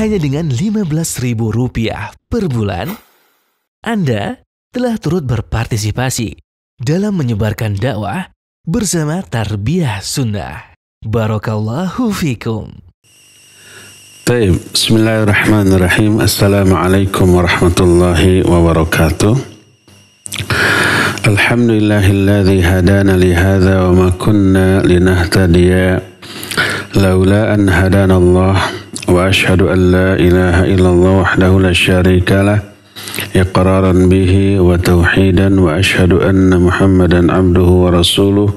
hanya dengan Rp15.000 per bulan, Anda telah turut berpartisipasi dalam menyebarkan dakwah bersama Tarbiyah Sunnah. Barakallahu fikum. Baik, bismillahirrahmanirrahim. Assalamualaikum warahmatullahi wabarakatuh. Alhamdulillahilladzi hadana li hadza wa ma kunna linahtadiya laula an hadana Allah wa asyhadu an la ilaha illallah wahdahu la syarika lah iqraran bihi wa tauhidan wa asyhadu anna Muhammadan abduhu wa rasuluh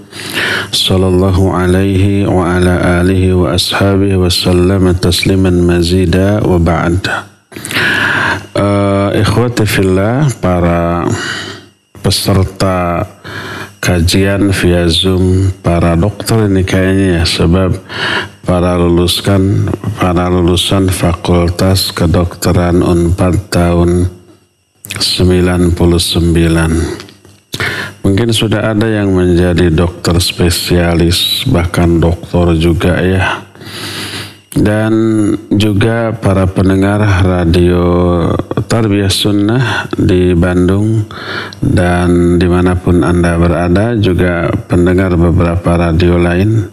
sallallahu alaihi wa ala alihi wa ashabihi wa sallama tasliman mazida wa ba'd. Ikhwati fillah, para peserta kajian via Zoom, para dokter ini kayaknya ya, sebab para lulusan Fakultas Kedokteran Unpad tahun 99. Mungkin sudah ada yang menjadi dokter spesialis, bahkan doktor juga ya. Dan juga para pendengar radio Tarbiyah Sunnah di Bandung dan dimanapun Anda berada, juga pendengar beberapa radio lain,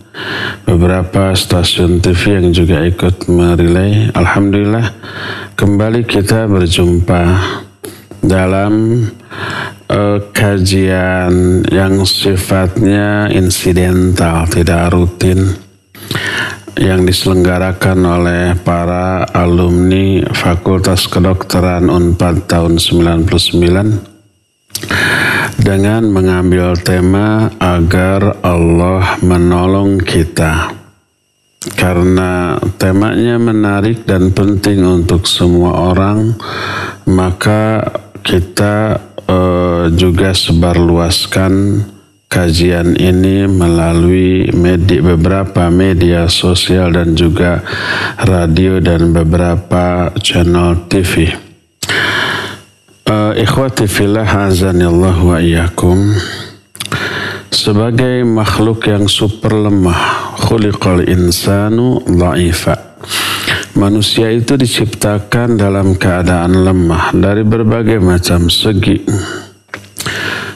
beberapa stasiun TV yang juga ikut merilai. Alhamdulillah, kembali kita berjumpa dalam kajian yang sifatnya insidental, tidak rutin, yang diselenggarakan oleh para alumni Fakultas Kedokteran Unpad tahun 99 dengan mengambil tema agar Allah menolong kita. Karena temanya menarik dan penting untuk semua orang, maka kita juga sebarluaskan kajian ini melalui beberapa media sosial dan juga radio dan beberapa channel TV. Ikhwati fillah, azanillah wa iyyakum. Sebagai makhluk yang super lemah, khuliqal insanu dha'ifa. Manusia itu diciptakan dalam keadaan lemah dari berbagai macam segi.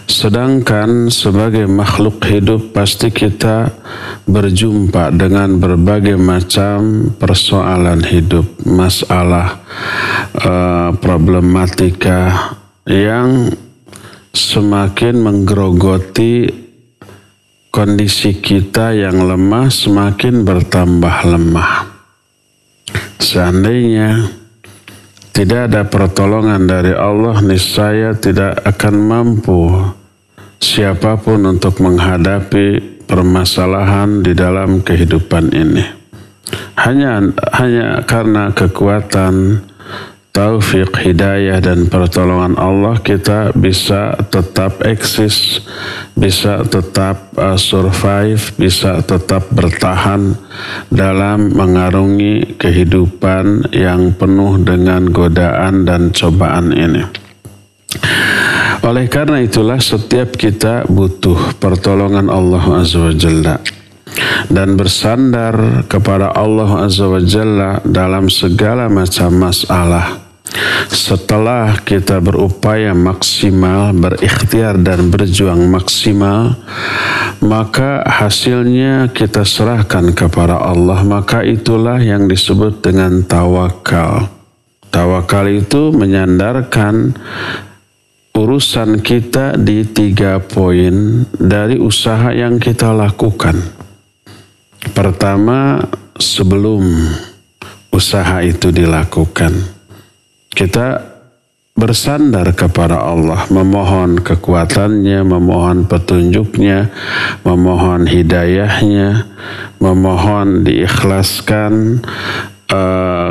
Sedangkan sebagai makhluk hidup pasti kita berjumpa dengan berbagai macam persoalan hidup, masalah, problematika yang semakin menggerogoti kondisi kita yang lemah, semakin bertambah lemah. Seandainya tidak ada pertolongan dari Allah, niscaya tidak akan mampu siapapun untuk menghadapi permasalahan di dalam kehidupan ini. Hanya karena kekuatan, taufik, hidayah dan pertolongan Allah kita bisa tetap eksis, bisa tetap survive, bisa tetap bertahan dalam mengarungi kehidupan yang penuh dengan godaan dan cobaan ini. Oleh karena itulah setiap kita butuh pertolongan Allah Azza wa Jalla dan bersandar kepada Allah Azza wa Jalla dalam segala macam masalah. Setelah kita berupaya maksimal, berikhtiar dan berjuang maksimal, maka hasilnya kita serahkan kepada Allah. Maka itulah yang disebut dengan tawakal. Tawakal itu menyandarkan urusan kita di 3 poin dari usaha yang kita lakukan. Pertama, sebelum usaha itu dilakukan, kita bersandar kepada Allah, memohon kekuatannya, memohon petunjuknya, memohon hidayahnya, memohon diikhlaskan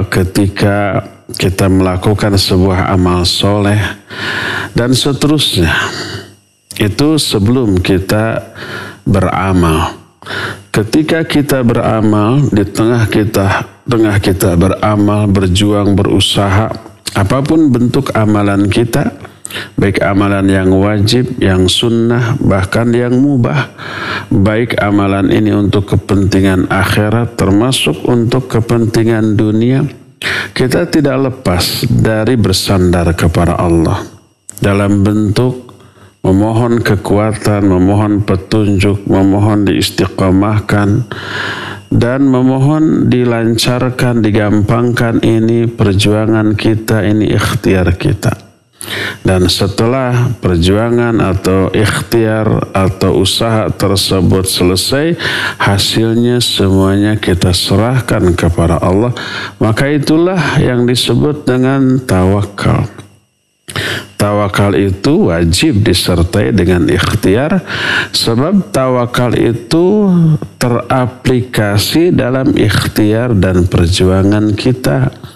ketika kita melakukan sebuah amal soleh dan seterusnya. Itu sebelum kita beramal. Ketika kita beramal, di tengah kita beramal, berjuang, berusaha, apapun bentuk amalan kita, baik amalan yang wajib, yang sunnah, bahkan yang mubah, baik amalan ini untuk kepentingan akhirat termasuk untuk kepentingan dunia, Kita tidak lepas dari bersandar kepada Allah dalam bentuk memohon kekuatan, memohon petunjuk, memohon diistiqamahkan, dan memohon dilancarkan, digampangkan ini perjuangan kita, ini ikhtiar kita. Dan setelah perjuangan atau ikhtiar atau usaha tersebut selesai, hasilnya semuanya kita serahkan kepada Allah. Maka itulah yang disebut dengan tawakal. Tawakal itu wajib disertai dengan ikhtiar, sebab tawakal itu teraplikasi dalam ikhtiar dan perjuangan kita.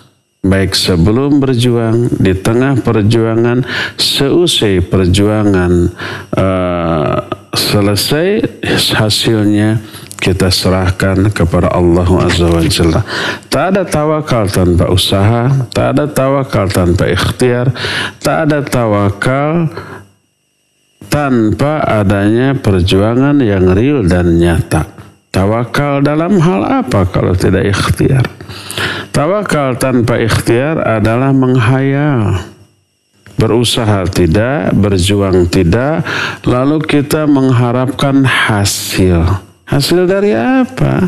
Baik sebelum berjuang, di tengah perjuangan, seusai perjuangan selesai, hasilnya kita serahkan kepada Allah Azza wa Jalla. Tak ada tawakal tanpa usaha, tak ada tawakal tanpa ikhtiar, tak ada tawakal tanpa adanya perjuangan yang real dan nyata. Tawakal dalam hal apa kalau tidak ikhtiar? Tawakal tanpa ikhtiar adalah menghayal. Berusaha tidak, berjuang tidak, lalu kita mengharapkan hasil. Hasil dari apa?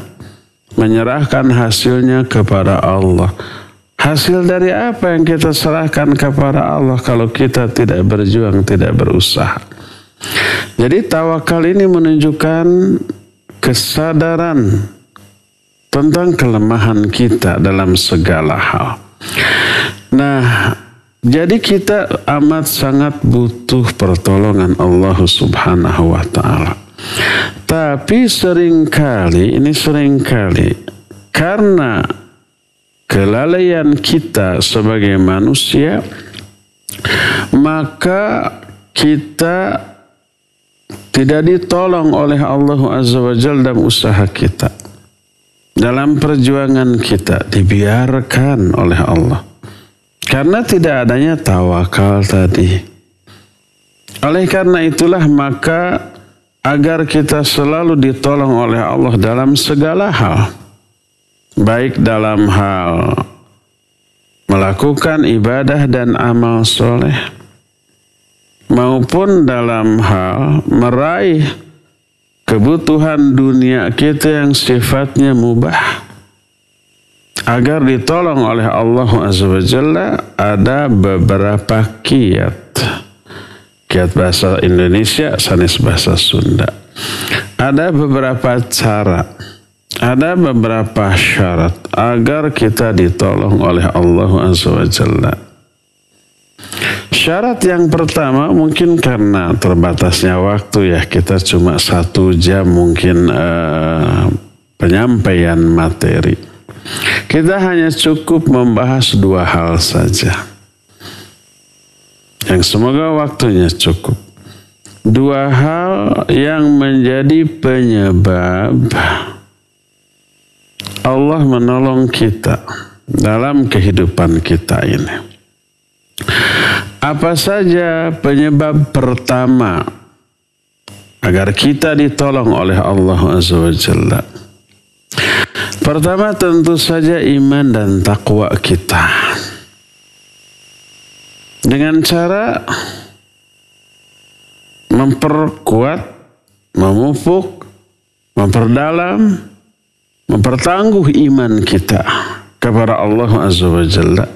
Menyerahkan hasilnya kepada Allah. Hasil dari apa yang kita serahkan kepada Allah kalau kita tidak berjuang, tidak berusaha? Jadi tawakal ini menunjukkan kesadaran tentang kelemahan kita dalam segala hal. Nah, jadi kita amat sangat butuh pertolongan Allah Subhanahu wa ta'ala. Tapi seringkali karena kelalaian kita sebagai manusia, maka kita tidak ditolong oleh Allah Azza wa Jalla dalam usaha kita. Dalam perjuangan kita dibiarkan oleh Allah. Karena tidak adanya tawakal tadi. Oleh karena itulah maka agar kita selalu ditolong oleh Allah dalam segala hal. Baik dalam hal melakukan ibadah dan amal soleh, maupun dalam hal meraih kebutuhan dunia kita yang sifatnya mubah. Agar ditolong oleh Allah Azza wa Jalla ada beberapa kiat. Kiat bahasa Indonesia, sanes bahasa Sunda. Ada beberapa cara, ada beberapa syarat agar kita ditolong oleh Allah Azza wa Jalla. Syarat yang pertama, mungkin karena terbatasnya waktu ya, kita cuma 1 jam mungkin penyampaian materi. Kita hanya cukup membahas 2 hal saja. Yang semoga waktunya cukup. 2 hal yang menjadi penyebab Allah menolong kita dalam kehidupan kita ini. Apa saja penyebab pertama agar kita ditolong oleh Allah Azza wa Jalla? Pertama tentu saja iman dan takwa kita. Dengan cara memperkuat, memupuk, memperdalam, mempertangguh iman kita kepada Allah Azza wa Jalla.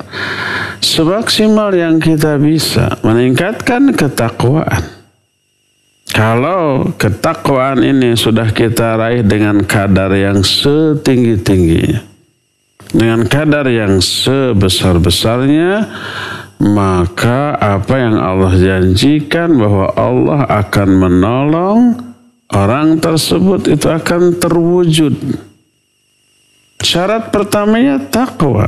Semaksimal yang kita bisa meningkatkan ketakwaan. Kalau ketakwaan ini sudah kita raih dengan kadar yang setinggi-tingginya, dengan kadar yang sebesar-besarnya, maka apa yang Allah janjikan bahwa Allah akan menolong orang tersebut itu akan terwujud. Syarat pertamanya takwa.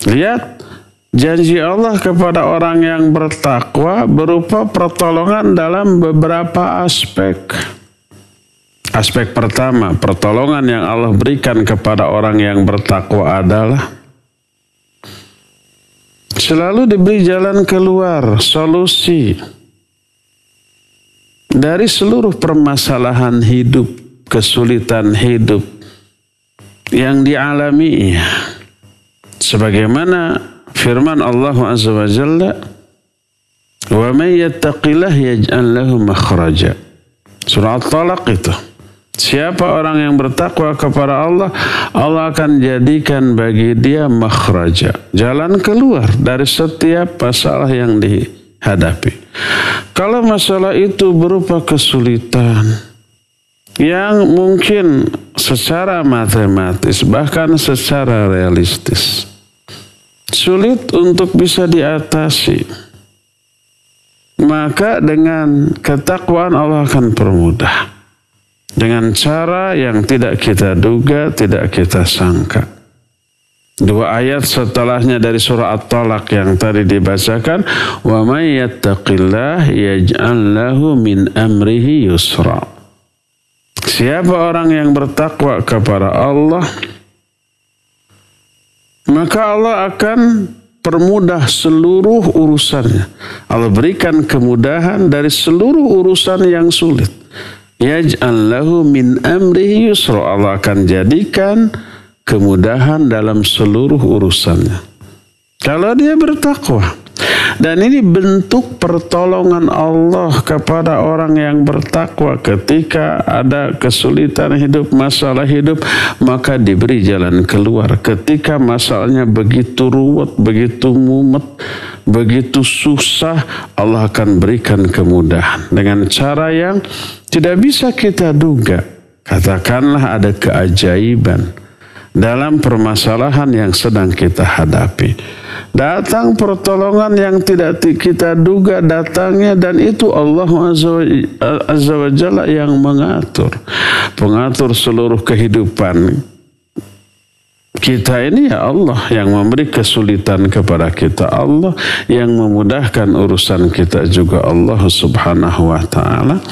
Lihat, janji Allah kepada orang yang bertakwa berupa pertolongan dalam beberapa aspek. Aspek pertama, pertolongan yang Allah berikan kepada orang yang bertakwa adalah selalu diberi jalan keluar, solusi dari seluruh permasalahan hidup, kesulitan hidup yang dialami. Sebagaimana firman Allah Azza wa Jalla, "Wa may yattaqillah yaj'al lahu makhraja." Surah At-Talaq itu. Siapa orang yang bertakwa kepada Allah, Allah akan jadikan bagi dia makhraja, jalan keluar dari setiap masalah yang dihadapi. Kalau masalah itu berupa kesulitan yang mungkin secara matematis bahkan secara realistis sulit untuk bisa diatasi, maka dengan ketakwaan Allah akan permudah. Dengan cara yang tidak kita duga, tidak kita sangka. 2 ayat setelahnya dari surah At-Talaq yang tadi dibacakan, "Wa may yattaqillah yaj'al lahu min amrihi yusra." Siapa orang yang bertakwa kepada Allah, maka Allah akan permudah seluruh urusannya. Allah berikan kemudahan dari seluruh urusan yang sulit. Yaj'al lahu min amrihi yusra. Allah akan jadikan kemudahan dalam seluruh urusannya kalau dia bertakwa. Dan ini bentuk pertolongan Allah kepada orang yang bertakwa. Ketika ada kesulitan hidup, masalah hidup, maka diberi jalan keluar. Ketika masalahnya begitu ruwet, begitu mumet, begitu susah, Allah akan berikan kemudahan dengan cara yang tidak bisa kita duga. Katakanlah ada keajaiban dalam permasalahan yang sedang kita hadapi. Datang pertolongan yang tidak kita duga datangnya, dan itu Allah Azza wa Jalla yang mengatur. Pengatur seluruh kehidupan kita ini ya Allah, yang memberi kesulitan kepada kita Allah, yang memudahkan urusan kita juga Allah Subhanahu wa ta'ala.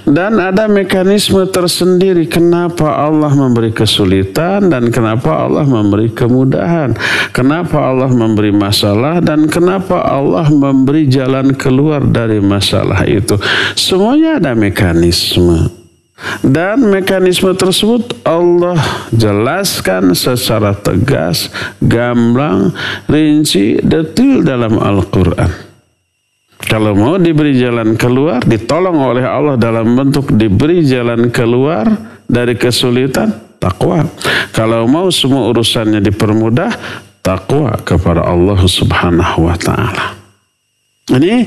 Dan ada mekanisme tersendiri kenapa Allah memberi kesulitan dan kenapa Allah memberi kemudahan, kenapa Allah memberi masalah dan kenapa Allah memberi jalan keluar dari masalah itu. Semuanya ada mekanisme. Dan mekanisme tersebut Allah jelaskan secara tegas, gamblang, rinci, detil dalam Al-Quran. Kalau mau diberi jalan keluar, ditolong oleh Allah dalam bentuk diberi jalan keluar dari kesulitan, takwa. Kalau mau semua urusannya dipermudah, takwa kepada Allah Subhanahu wa ta'ala. Ini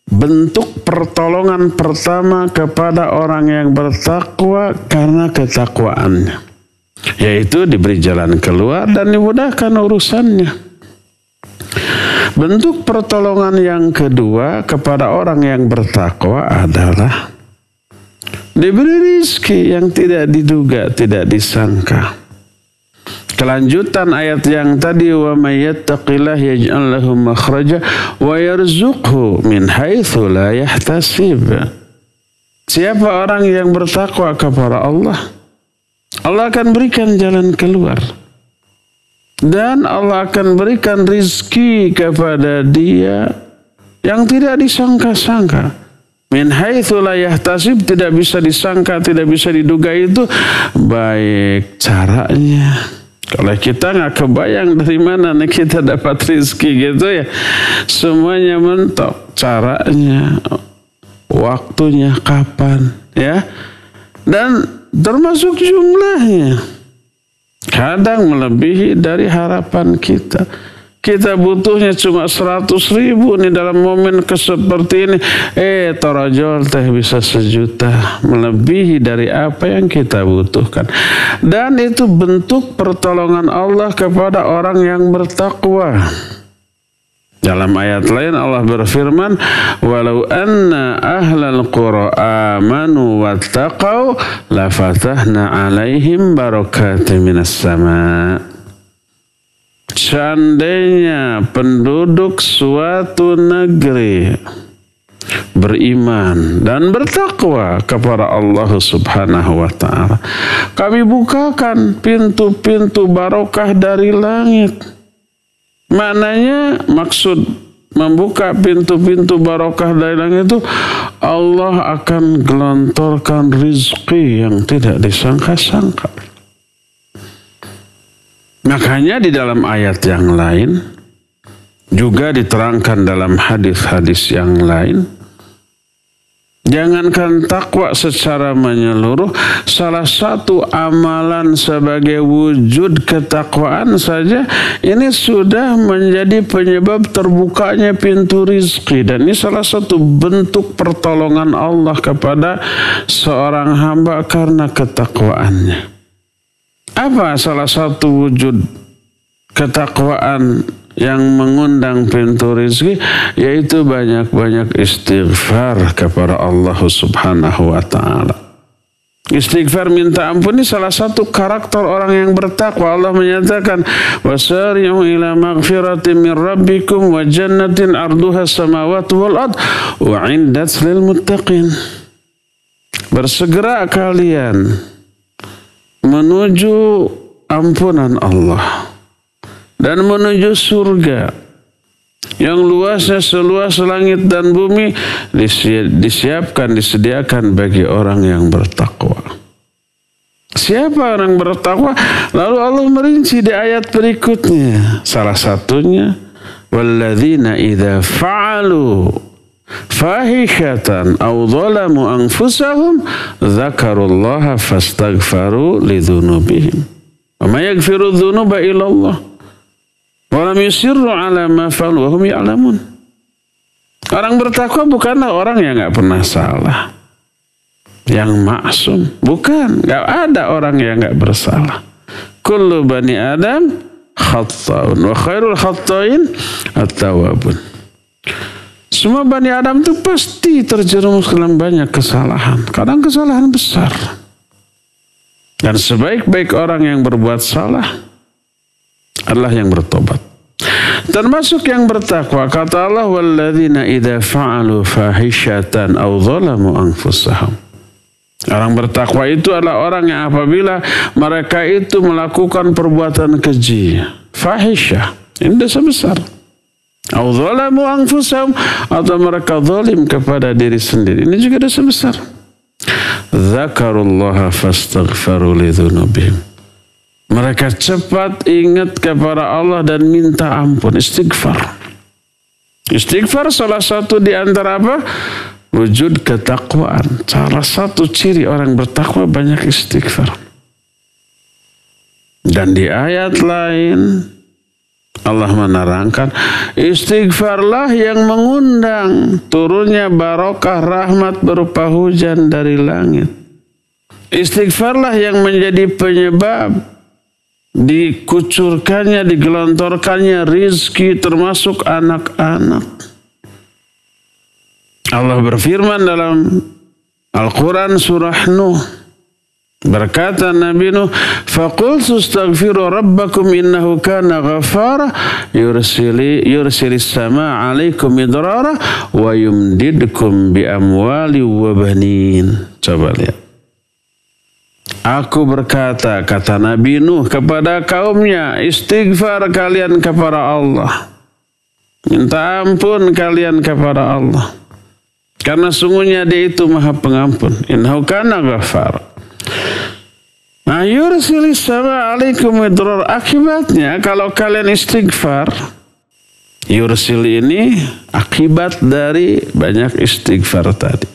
bentuk pertolongan pertama kepada orang yang bertakwa karena ketakwaannya, yaitu diberi jalan keluar dan dimudahkan urusannya. Bentuk pertolongan yang kedua kepada orang yang bertakwa adalah diberi rizki yang tidak diduga, tidak disangka. Kelanjutan ayat yang tadi, wa may yattaqillah yaj'al lahu makhraja wa yarzuqhu min haitsu la yahtasib. Siapa orang yang bertakwa kepada Allah, Allah akan berikan jalan keluar. Dan Allah akan berikan rizki kepada dia yang tidak disangka-sangka. Min haitsu la yahtasib, tidak bisa disangka, tidak bisa diduga, itu baik caranya. Kalau kita nggak kebayang dari mana nih kita dapat rezeki gitu ya, semuanya mentok, caranya, waktunya kapan ya, dan termasuk jumlahnya. Kadang melebihi dari harapan kita. Kita butuhnya cuma 100.000 nih dalam momen seperti ini. Torojol teh bisa 1 juta. Melebihi dari apa yang kita butuhkan. Dan itu bentuk pertolongan Allah kepada orang yang bertakwa. Dalam ayat lain Allah berfirman, walau anna ahlal qura amanu wattaqau lafatahna alaihim barakatim minas sama. Seandainya penduduk suatu negeri beriman dan bertakwa kepada Allah Subhanahu wa ta'ala, kami bukakan pintu-pintu barokah dari langit. Maknanya, maksud membuka pintu-pintu barokah dari langit itu, Allah akan gelontorkan rizki yang tidak disangka-sangka. Makanya di dalam ayat yang lain juga diterangkan dalam hadis-hadis yang lain, jangankan takwa secara menyeluruh, salah satu amalan sebagai wujud ketakwaan saja ini sudah menjadi penyebab terbukanya pintu rizki, dan ini salah satu bentuk pertolongan Allah kepada seorang hamba karena ketakwaannya. Apa salah satu wujud ketakwaan yang mengundang pintu rizki? Yaitu banyak-banyak istighfar kepada Allah subhanahu wa ta'ala. Istighfar minta ampun ini salah satu karakter orang yang bertakwa. Allah menyatakan, wasari'u ila maghfiratin min rabbikum wa jannatin arduha samawati wal ard wa 'indat lil muttaqin. Bersegera kalian menuju ampunan Allah dan menuju surga yang luasnya seluas langit dan bumi, disediakan bagi orang yang bertakwa. Siapa orang bertakwa? Lalu Allah merinci di ayat berikutnya. Salah satunya, walladzina idza fa'alu fahishatan aw zalamu anfusahum dzakarullaha fastaghfaru lidzunubihim wa may yaghfiru dzunuba illa Allah wa lam yusirru ala ma fa'alu wa hum ya'lamun. Orang bertakwa bukanlah orang yang enggak pernah salah, yang maksum. Bukan, enggak ada orang yang enggak bersalah. Kullu bani Adam khata'un wa khairul khata'in at-tawwabun. Semua Bani Adam itu pasti terjerumus dalam banyak kesalahan. Kadang kesalahan besar. Dan sebaik-baik orang yang berbuat salah adalah yang bertobat. Termasuk yang bertakwa. Kata Allah, walladzina idza fa'alu fahishatan aw zalamu anfusahum. Orang bertakwa itu adalah orang yang apabila mereka itu melakukan perbuatan keji, fahisyah, ini dosa besar. Au zalamu anfusahum, atau mereka zalim kepada diri sendiri, ini juga dosa besar. Dzakarullaha fastaghfaru lidzunubihim. Mereka cepat ingat kepada Allah dan minta ampun, istighfar. Istighfar salah satu di antara apa? Wujud ketakwaan. Salah satu ciri orang bertakwa banyak istighfar. Dan di ayat lain Allah menerangkan, istighfarlah yang mengundang turunnya barokah rahmat berupa hujan dari langit. Istighfarlah yang menjadi penyebab dikucurkannya, digelontorkannya rizki termasuk anak-anak. Allah berfirman dalam Al-Quran surah Nuh, berkata Nabi Nuh, faqultu astaghfiru rabbakum innahu kana ghafara yursilis samaa 'alaikum midrara wa yumdidkum bi amwali wa banin. Coba lihat. Aku berkata, kata Nabi Nuh kepada kaumnya, istighfar kalian kepada Allah. Minta ampun kalian kepada Allah. Karena sungguhnya Dia itu Maha Pengampun. Innahu kana ghafara. Nah, yursilis sama alaikum midrar. Akibatnya kalau kalian istighfar, yursil ini akibat dari banyak istighfar tadi.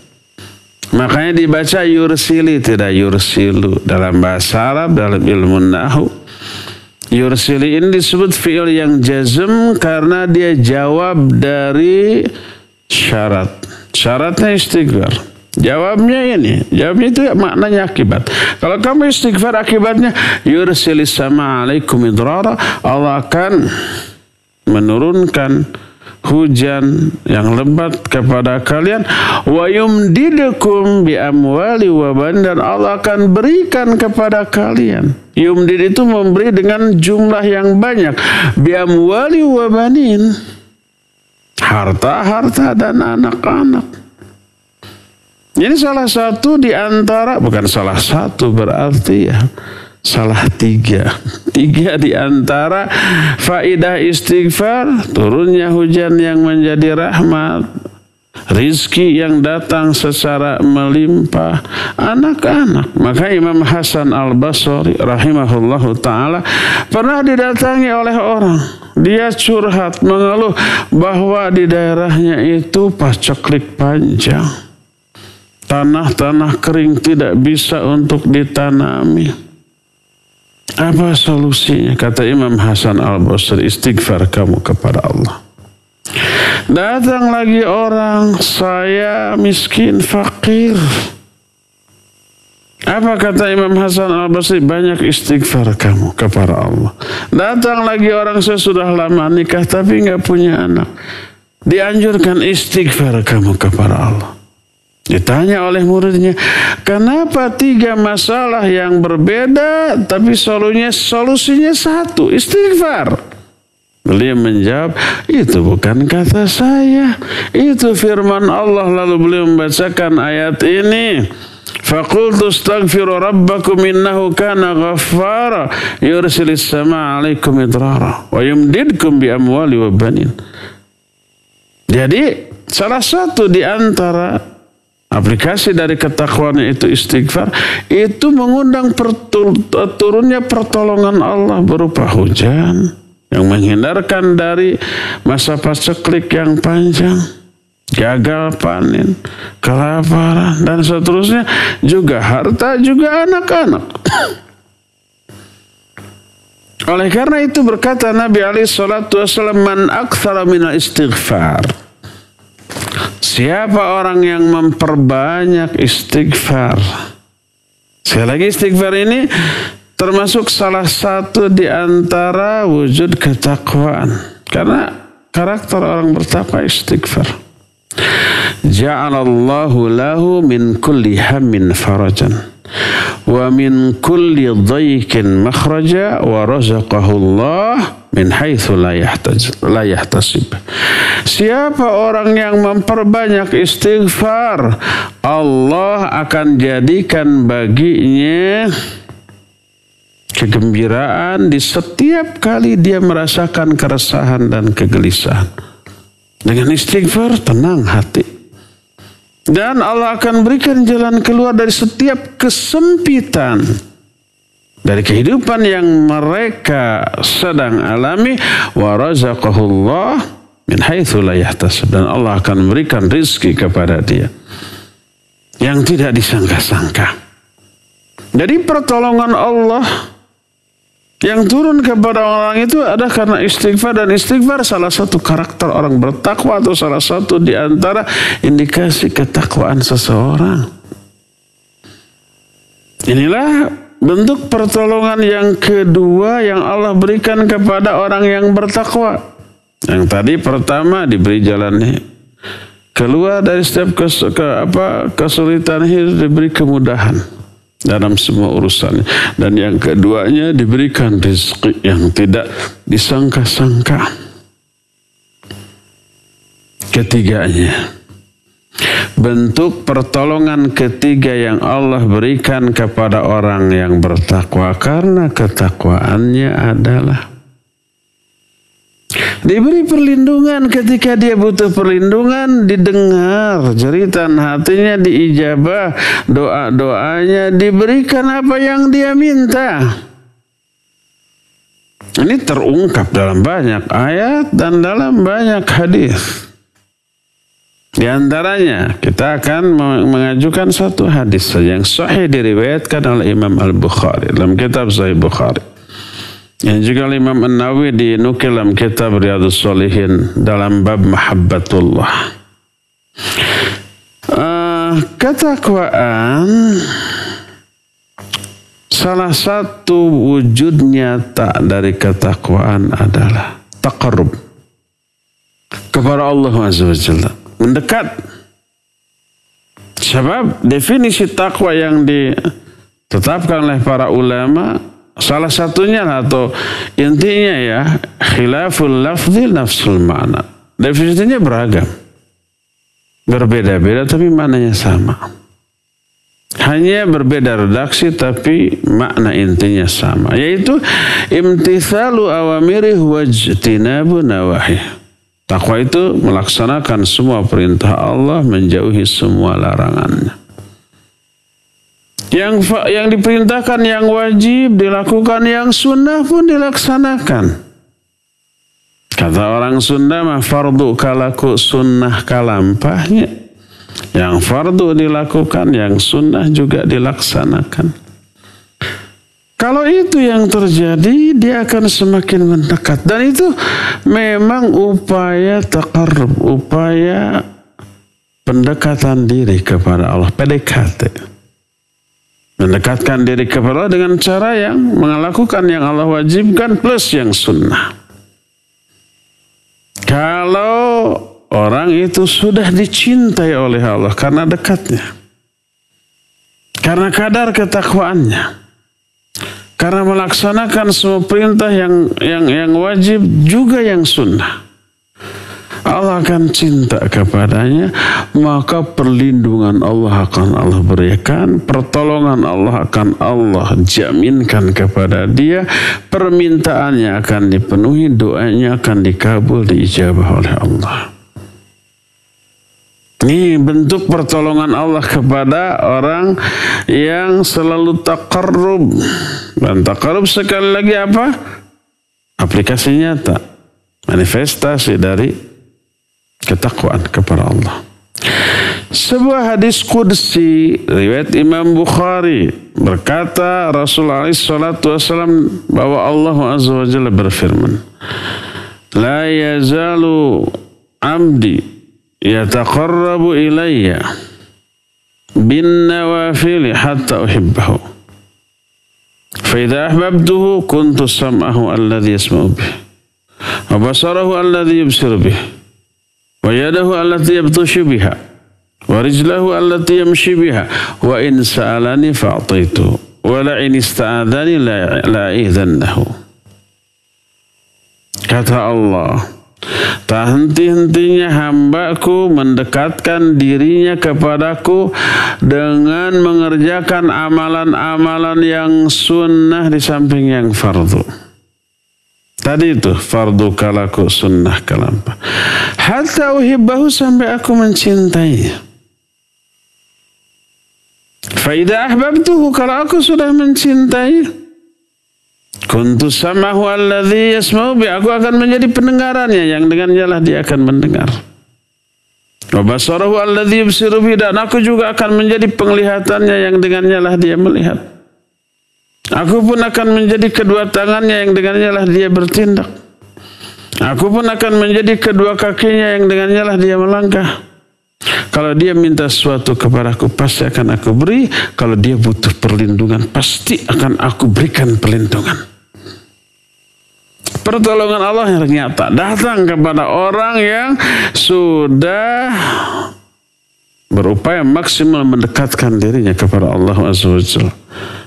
Makanya dibaca yursili, tidak yursilu. Dalam bahasa Arab, dalam ilmu nahu, yursili ini disebut fi'il yang jazm karena dia jawab dari syarat. Syaratnya istighfar. Jawabnya ini, jawabnya itu maknanya akibat. Kalau kamu istighfar, akibatnya yursilis sama alaikum midrara, Allah akan menurunkan hujan yang lebat kepada kalian, wa yumdidukum bi amwali wa banin, dan Allah akan berikan kepada kalian. Yumdid itu memberi dengan jumlah yang banyak, bi amwali wa banin, harta-harta dan anak-anak. Ini salah satu di antara, bukan salah satu berarti ya, salah tiga. Tiga di antara faidah istighfar, turunnya hujan yang menjadi rahmat, rizki yang datang secara melimpah, anak-anak. Maka Imam Hasan Al-Basri rahimahullahu ta'ala pernah didatangi oleh orang. Dia curhat, mengeluh bahwa di daerahnya itu paceklik panjang. Tanah-tanah kering tidak bisa untuk ditanami. Apa solusinya? Kata Imam Hasan Al-Basri, istighfar kamu kepada Allah. Datang lagi orang, saya miskin, fakir. Apa kata Imam Hasan Al-Basri? Banyak istighfar kamu kepada Allah. Datang lagi orang, saya sudah lama nikah tapi nggak punya anak. Dianjurkan istighfar kamu kepada Allah. Ditanya oleh muridnya, kenapa 3 masalah yang berbeda tapi solusinya satu, istighfar? Beliau menjawab, itu bukan kata saya, itu firman Allah. Lalu beliau membacakan ayat ini, faqultu astaghfiru rabbakum innahu kana ghaffara yursilis samaa 'alaikum idrara wa yumdidkum bi amwali wa banin. Jadi salah satu di antara aplikasi dari ketakwaan itu istighfar, itu mengundang turunnya pertolongan Allah berupa hujan yang menghindarkan dari masa paceklik yang panjang, gagal panen, kelaparan, dan seterusnya, juga harta, juga anak-anak. Oleh karena itu berkata Nabi SAW, man aktsara minal istighfar. Siapa orang yang memperbanyak istighfar. Sekali lagi, istighfar ini termasuk salah satu di antara wujud ketakwaan. Karena karakter orang bertakwa istighfar. Ja'alallahu lahu min kulli hammin farajan wa min kulli dhaykin makhraja wa razaqahu Allah min haitsu la yahtasib. Siapa orang yang memperbanyak istighfar, Allah akan jadikan baginya kegembiraan di setiap kali dia merasakan keresahan dan kegelisahan. Dengan istighfar tenang hati. Dan Allah akan berikan jalan keluar dari setiap kesempitan dari kehidupan yang mereka sedang alami. Wa razaqahullah min haitsu la yahtasib. Dan Allah akan memberikan rizki kepada dia yang tidak disangka-sangka. Jadi pertolongan Allah yang turun kepada orang itu ada karena istighfar, dan istighfar salah satu karakter orang bertakwa atau salah satu di antara indikasi ketakwaan seseorang. Inilah bentuk pertolongan yang kedua yang Allah berikan kepada orang yang bertakwa. Yang tadi pertama diberi jalannya keluar dari setiap kesulitan hidup, diberi kemudahan dalam semua urusannya. Dan yang keduanya diberikan rezeki yang tidak disangka-sangka. Ketiganya, bentuk pertolongan ketiga yang Allah berikan kepada orang yang bertakwa karena ketakwaannya adalah diberi perlindungan ketika dia butuh perlindungan, didengar jeritan hatinya, diijabah doa-doanya, diberikan apa yang dia minta. Ini terungkap dalam banyak ayat dan dalam banyak hadis. Di antaranya kita akan mengajukan satu hadis yang sahih diriwayatkan oleh Imam Al-Bukhari dalam kitab Sahih Bukhari. Yang juga Imam An-Nawawi dinukil dalam kitab Riyadhus Shalihin dalam bab mahabbatullah. Ketakwaan salah satu wujud nyata dari ketakwaan adalah taqarrub kepada Allah Azza wa Jalla, mendekat. Sebab definisi takwa yang ditetapkan oleh para ulama salah satunya atau intinya ya, khilaful lafzi nafsul ma'na. Definisinya beragam, berbeda-beda tapi maknanya sama. Hanya berbeda redaksi tapi makna intinya sama, yaitu imtithalu awamirih wajtinabu nawahih. Takwa itu melaksanakan semua perintah Allah, menjauhi semua larangannya. Yang diperintahkan, yang wajib dilakukan, yang sunnah pun dilaksanakan. Kata orang Sunda mah fardu kalaku sunnah kalampahnya. Yang fardu dilakukan, yang sunnah juga dilaksanakan. Kalau itu yang terjadi, dia akan semakin mendekat. Dan itu memang upaya taqarrub, upaya pendekatan diri kepada Allah, PDKT. Mendekatkan diri kepada Allah dengan cara yang melakukan yang Allah wajibkan plus yang sunnah. Kalau orang itu sudah dicintai oleh Allah karena dekatnya, karena kadar ketakwaannya, karena melaksanakan semua perintah yang wajib juga yang sunnah, Allah akan cinta kepadanya, maka perlindungan Allah akan Allah berikan, pertolongan Allah akan Allah jaminkan kepada dia, permintaannya akan dipenuhi, doanya akan dikabul, diijabah oleh Allah. Ini bentuk pertolongan Allah kepada orang yang selalu taqarrub. Dan taqarrub sekali lagi apa? Aplikasi nyata, manifestasi dari ketakwaan kepada Allah. Sebuah hadis qudsi riwayat Imam Bukhari berkata Rasulullah SAW bahwa Allah Azza wa Jalla berfirman, la yazalu abdi yataqarrabu ilayya bin nawafil hatta uhibbahu fa idza ahbabtuhu kuntu sam'ahu alladhi yasma'u bih wa basarahu alladhi yubsiru bih wa yadahu allati yabtashu biha wa rijlahu allati yamshi biha wa in sa'alani fa'taitu wa la in ista'adhani la'idhannahu. Kata Allah, tak henti-hentinya hambaku mendekatkan dirinya kepadaku dengan mengerjakan amalan-amalan yang sunnah di samping yang fardu. Tadi itu fardu kalaku, sunnah kalampa. Hatta uhibbahu, sampai aku mencintainya. Fa idza ahbabtuhu, kalau aku sudah mencintai, kuntu samahu alladhi yasma'u bi, aku akan menjadi pendengarannya yang dengannya lah dia akan mendengar. Wa basarahu alladhi yubsiru bi, dan aku juga akan menjadi penglihatannya yang dengannya lah dia melihat. Aku pun akan menjadi kedua tangannya yang dengannya lah dia bertindak. Aku pun akan menjadi kedua kakinya yang dengannya lah dia melangkah. Kalau dia minta sesuatu kepadaku, pasti akan aku beri. Kalau dia butuh perlindungan, pasti akan aku berikan perlindungan. Pertolongan Allah yang nyata datang kepada orang yang sudah berupaya maksimal mendekatkan dirinya kepada Allah Azza wa Jalla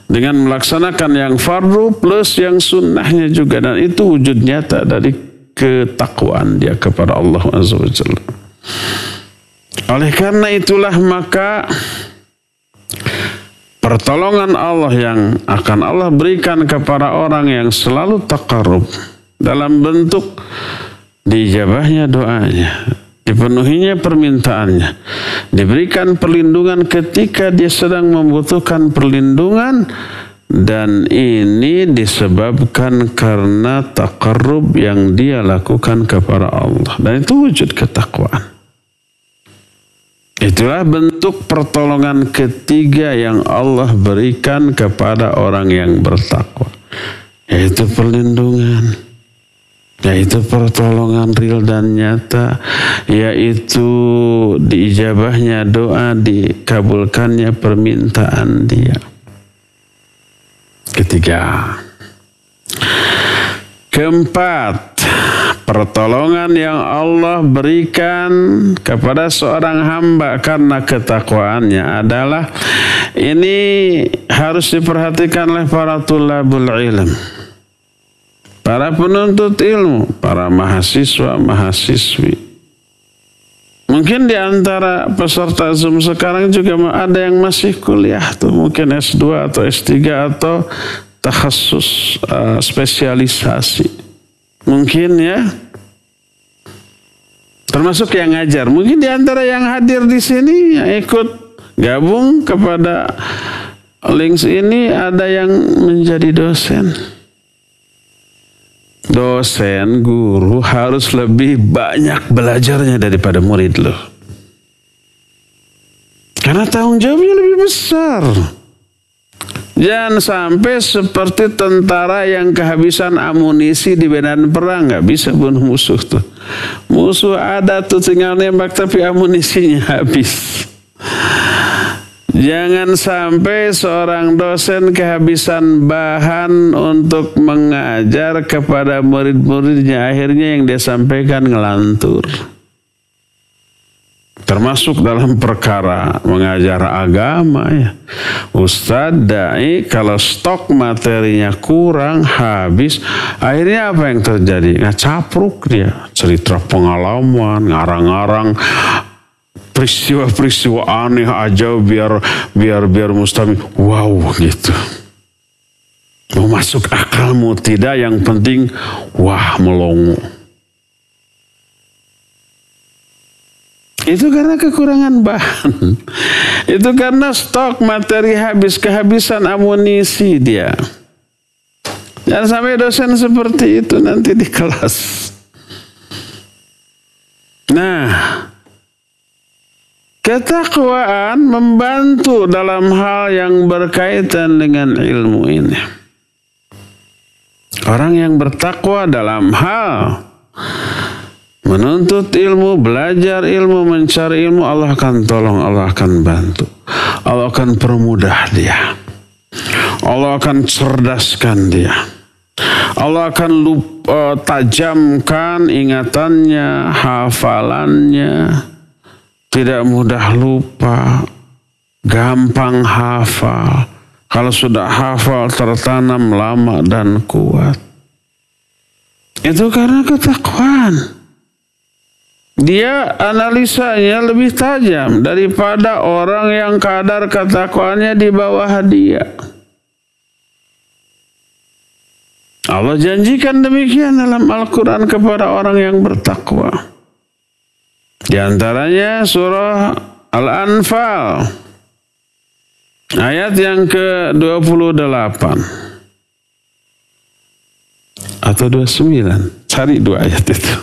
dengan melaksanakan yang fardu plus yang sunnahnya juga, dan itu wujud nyata dari ketakwaan dia kepada Allah Azza wa Jalla. Oleh karena itulah maka pertolongan Allah yang akan Allah berikan kepada orang yang selalu taqarrub dalam bentuk diijabahnya doanya, dipenuhinya permintaannya, diberikan perlindungan ketika dia sedang membutuhkan perlindungan, dan ini disebabkan karena taqarrub yang dia lakukan kepada Allah, dan itu wujud ketakwaan. Itulah bentuk pertolongan ketiga yang Allah berikan kepada orang yang bertakwa, yaitu perlindungan, yaitu pertolongan real dan nyata, yaitu diijabahnya doa, dikabulkannya permintaan dia. Ketiga. Keempat, pertolongan yang Allah berikan kepada seorang hamba karena ketakwaannya adalah, ini harus diperhatikan oleh para tulabul ilm, para penuntut ilmu, para mahasiswa-mahasiswi. Mungkin di antara peserta Zoom sekarang juga ada yang masih kuliah tuh, mungkin S2 atau S3 atau takhasus spesialisasi. Mungkin ya. Termasuk yang ngajar. Mungkin di antara yang hadir di sini yang ikut gabung kepada links ini ada yang menjadi dosen. Dosen, guru harus lebih banyak belajarnya daripada murid loh. Karena tanggung jawabnya lebih besar. Jangan sampai seperti tentara yang kehabisan amunisi di medan perang. Nggak bisa bunuh musuh tuh. Musuh ada tuh tinggal nembak tapi amunisinya habis. Jangan sampai seorang dosen kehabisan bahan untuk mengajar kepada murid-muridnya. Akhirnya yang dia sampaikan ngelantur. Termasuk dalam perkara mengajar agama ya. Ustadz, dai kalau stok materinya kurang, habis, akhirnya apa yang terjadi? Ngacapruk dia. Cerita pengalaman, ngarang-ngarang peristiwa-peristiwa aneh aja biar Mustami wow gitu. Mau masuk akal mau tidak, yang penting wah melongo. Itu karena kekurangan bahan. Itu karena stok materi habis, kehabisan amunisi dia. Jangan sampai dosen seperti itu nanti di kelas. Nah, ketakwaan membantu dalam hal yang berkaitan dengan ilmu ini. Orang yang bertakwa dalam hal menuntut ilmu, belajar ilmu, mencari ilmu, Allah akan tolong, Allah akan bantu. Allah akan permudah dia. Allah akan cerdaskan dia. Allah akan tajamkan ingatannya, hafalannya. Tidak mudah lupa, gampang hafal. Kalau sudah hafal tertanam lama dan kuat. Itu karena ketakwaan. Dia analisanya lebih tajam daripada orang yang kadar ketakwaannya di bawah dia. Allah janjikan demikian dalam Al-Quran kepada orang yang bertakwa. Di antaranya surah Al-Anfal ayat yang ke-28 atau 29. Cari dua ayat itu.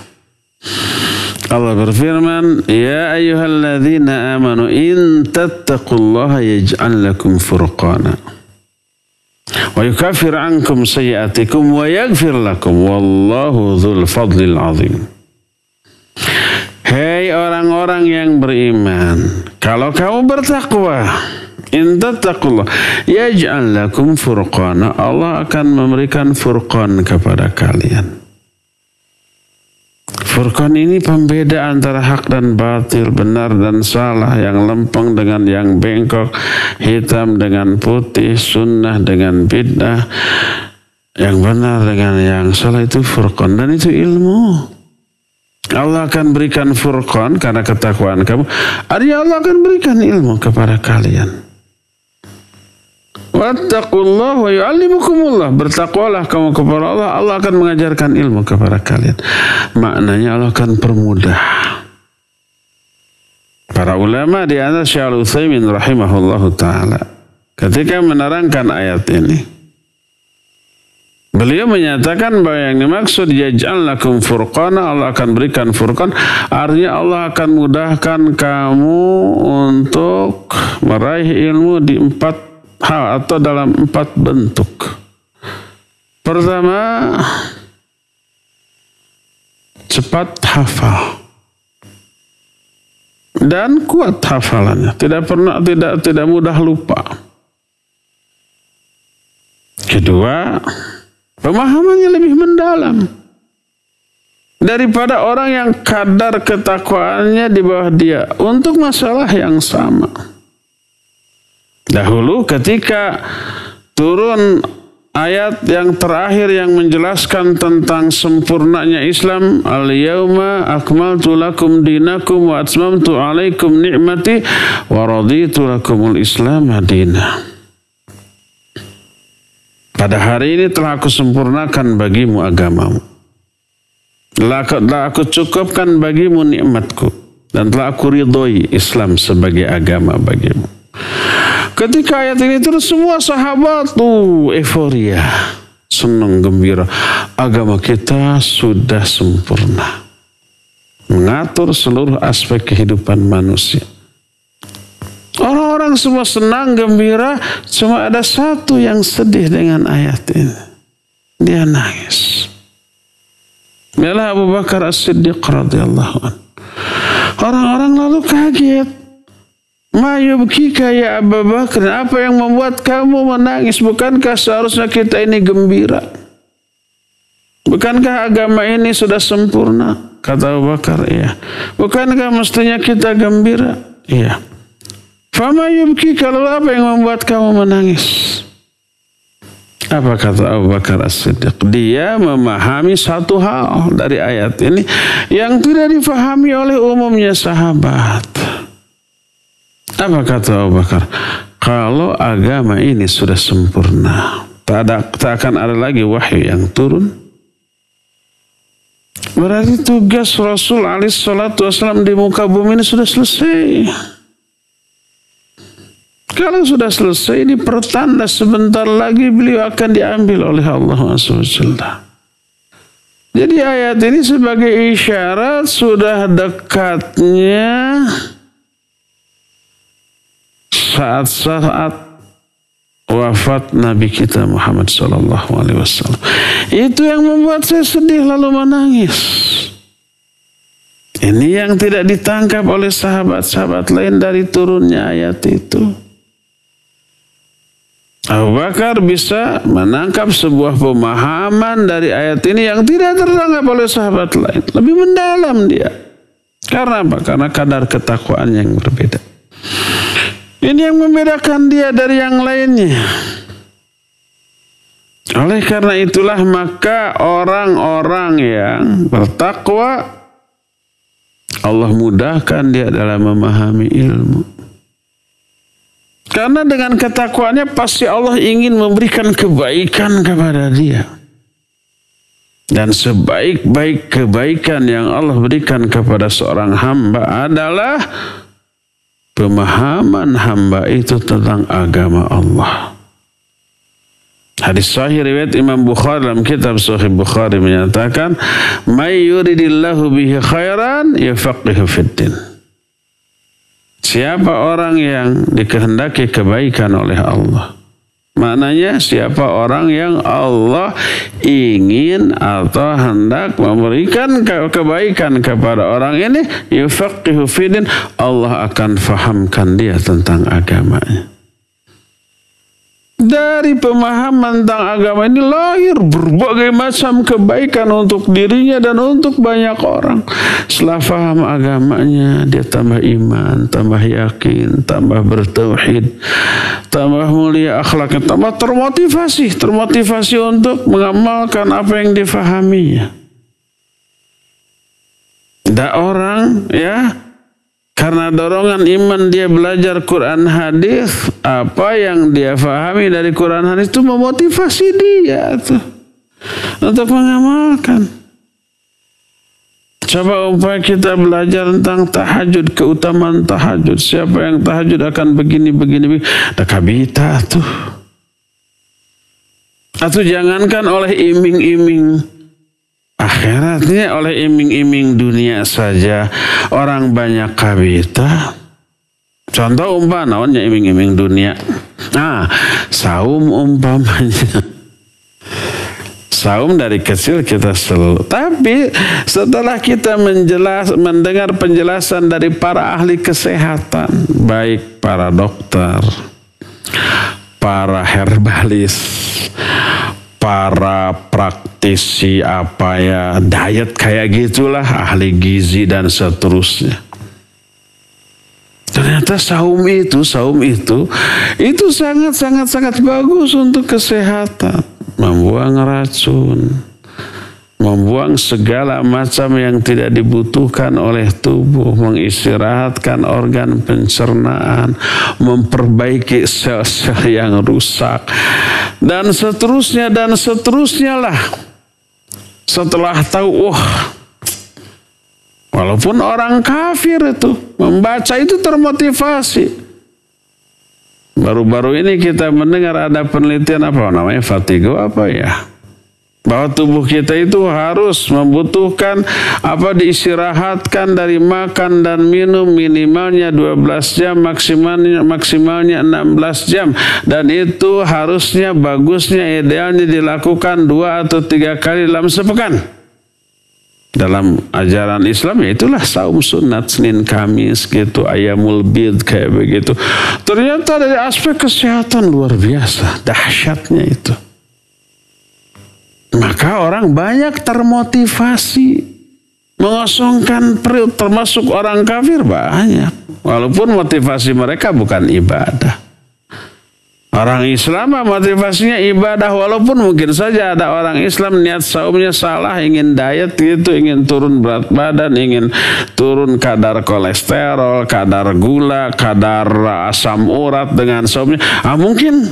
Allah berfirman, ya ayyuhalladzina amanu in tattaqullaha yaj'al lakum furqana wa yukaffir ankum sayyi'atikum wa yaghfir lakum wallahu dzul fadlil azim. Hei orang-orang yang beriman, kalau kamu bertakwa, in tattaqullah yaj'al lakum furqana, Allah akan memberikan furqan kepada kalian. Furqan ini pembeda antara hak dan batil, benar dan salah, yang lempeng dengan yang bengkok, hitam dengan putih, sunnah dengan bid'ah, yang benar dengan yang salah. Itu furqan, dan itu ilmu. Allah akan berikan furqan karena ketakwaan kamu. Artinya Allah akan berikan ilmu kepada kalian. Wattaqullah wa yu'allimukumullah. Bertakwalah kamu kepada Allah, Allah akan mengajarkan ilmu kepada kalian. Maknanya Allah akan permudah. Para ulama di antara Syekh Al-Utsaimin rahimahullahu taala ketika menerangkan ayat ini, beliau menyatakan bahwa yang dimaksud yaj'al lakum furqana, Allah akan berikan furqan, artinya Allah akan mudahkan kamu untuk meraih ilmu di 4 hal atau dalam 4 bentuk. Pertama, cepat hafal dan kuat hafalannya, tidak mudah lupa. Kedua, pemahamannya lebih mendalam daripada orang yang kadar ketakwaannya di bawah dia untuk masalah yang sama. Dahulu ketika turun ayat yang terakhir yang menjelaskan tentang sempurnanya Islam, al-yauma akmaltu lakum dinakum wa atmamtu alaikum ni'mati wa raditu lakumul Islam madina. Pada hari ini telah aku sempurnakan bagimu agamamu. Telah aku cukupkan bagimu nikmatku dan telah aku ridhoi Islam sebagai agama bagimu. Ketika ayat ini terus semua sahabat tuh euforia, senang, gembira. Agama kita sudah sempurna, mengatur seluruh aspek kehidupan manusia. Orang-orang semua senang, gembira. Cuma ada satu yang sedih dengan ayat ini. Dia nangis. Ialah Abu Bakar As-Siddiq radhiyallahu anhu. Orang-orang lalu kaget. Ma yubkika ya Abu Bakar, apa yang membuat kamu menangis? Bukankah seharusnya kita ini gembira? Bukankah agama ini sudah sempurna? Kata Abu Bakar, iya. Bukankah mestinya kita gembira? Iya. Fama yubkika, lalu apa yang membuat kamu menangis? Apa kata Abu Bakar As-Siddiq? Dia memahami satu hal dari ayat ini yang tidak difahami oleh umumnya sahabat. Apa kata Abu Bakar? Kalau agama ini sudah sempurna, tak akan ada lagi wahyu yang turun. Berarti tugas Rasul alaihissalam di muka bumi ini sudah selesai. Kalau sudah selesai, ini pertanda sebentar lagi beliau akan diambil oleh Allah SWT. Jadi ayat ini sebagai isyarat sudah dekatnya saat-saat wafat Nabi kita Muhammad SAW. Itu yang membuat saya sedih lalu menangis. Ini yang tidak ditangkap oleh sahabat-sahabat lain dari turunnya ayat itu. Abu Bakar bisa menangkap sebuah pemahaman dari ayat ini yang tidak tertangkap oleh sahabat lain. Lebih mendalam dia. Karena apa? Karena kadar ketakwaan yang berbeda. Ini yang membedakan dia dari yang lainnya. Oleh karena itulah maka orang-orang yang bertakwa, Allah mudahkan dia dalam memahami ilmu. Karena dengan ketakwaannya pasti Allah ingin memberikan kebaikan kepada dia. Dan sebaik-baik kebaikan yang Allah berikan kepada seorang hamba adalah pemahaman hamba itu tentang agama Allah. Hadis sahih riwayat Imam Bukhari dalam kitab Sahih Bukhari menyatakan, "May yuridillahu bihi khairan yafaqihu fiddin." Siapa orang yang dikehendaki kebaikan oleh Allah. Maknanya siapa orang yang Allah ingin atau hendak memberikan kebaikan kepada orang ini, yufaqihu fiddin, Allah akan fahamkan dia tentang agamanya. Dari pemahaman tentang agama ini lahir berbagai macam kebaikan untuk dirinya dan untuk banyak orang. Setelah faham agamanya, dia tambah iman, tambah yakin, tambah bertauhid, tambah mulia akhlaknya, tambah termotivasi untuk mengamalkan apa yang difahaminya. Ada orang ya, karena dorongan iman dia belajar Quran hadis, apa yang dia fahami dari Quran hadis itu memotivasi dia tuh untuk mengamalkan. Coba umpamanya kita belajar tentang tahajud, keutamaan tahajud. Siapa yang tahajud akan begini. Ada kabita tuh. Atau jangankan oleh iming-iming akhiratnya, oleh iming-iming dunia saja orang banyak kabita. Contoh umpamanya iming-iming dunia. Nah, saum umpamanya. Saum dari kecil kita selalu. Tapi setelah kita mendengar penjelasan dari para ahli kesehatan, baik para dokter, para herbalis, para praktisi diet kayak gitulah, ahli gizi dan seterusnya. Ternyata saum itu sangat bagus untuk kesehatan, membuang racun, membuang segala macam yang tidak dibutuhkan oleh tubuh, mengistirahatkan organ pencernaan, memperbaiki sel-sel yang rusak, dan seterusnya lah. Setelah tahu, Walaupun orang kafir itu membaca itu termotivasi. Baru-baru ini kita mendengar ada penelitian apa namanya Fatigo apa ya, bahwa tubuh kita itu harus membutuhkan diistirahatkan dari makan dan minum minimalnya 12 jam, maksimalnya 16 jam, dan itu harusnya bagusnya idealnya dilakukan 2 atau 3 kali dalam sepekan. Dalam ajaran Islam ya itulah saum sunat Senin Kamis gitu, ayamul bid kayak begitu. Ternyata dari aspek kesehatan luar biasa dahsyatnya itu. Maka orang banyak termotivasi mengosongkan perut, termasuk orang kafir banyak. Walaupun motivasi mereka bukan ibadah. Orang Islam motivasinya ibadah, walaupun mungkin saja ada orang Islam niat saumnya salah, ingin diet gitu, ingin turun berat badan, ingin turun kadar kolesterol, kadar gula, kadar asam urat dengan saumnya. Mungkin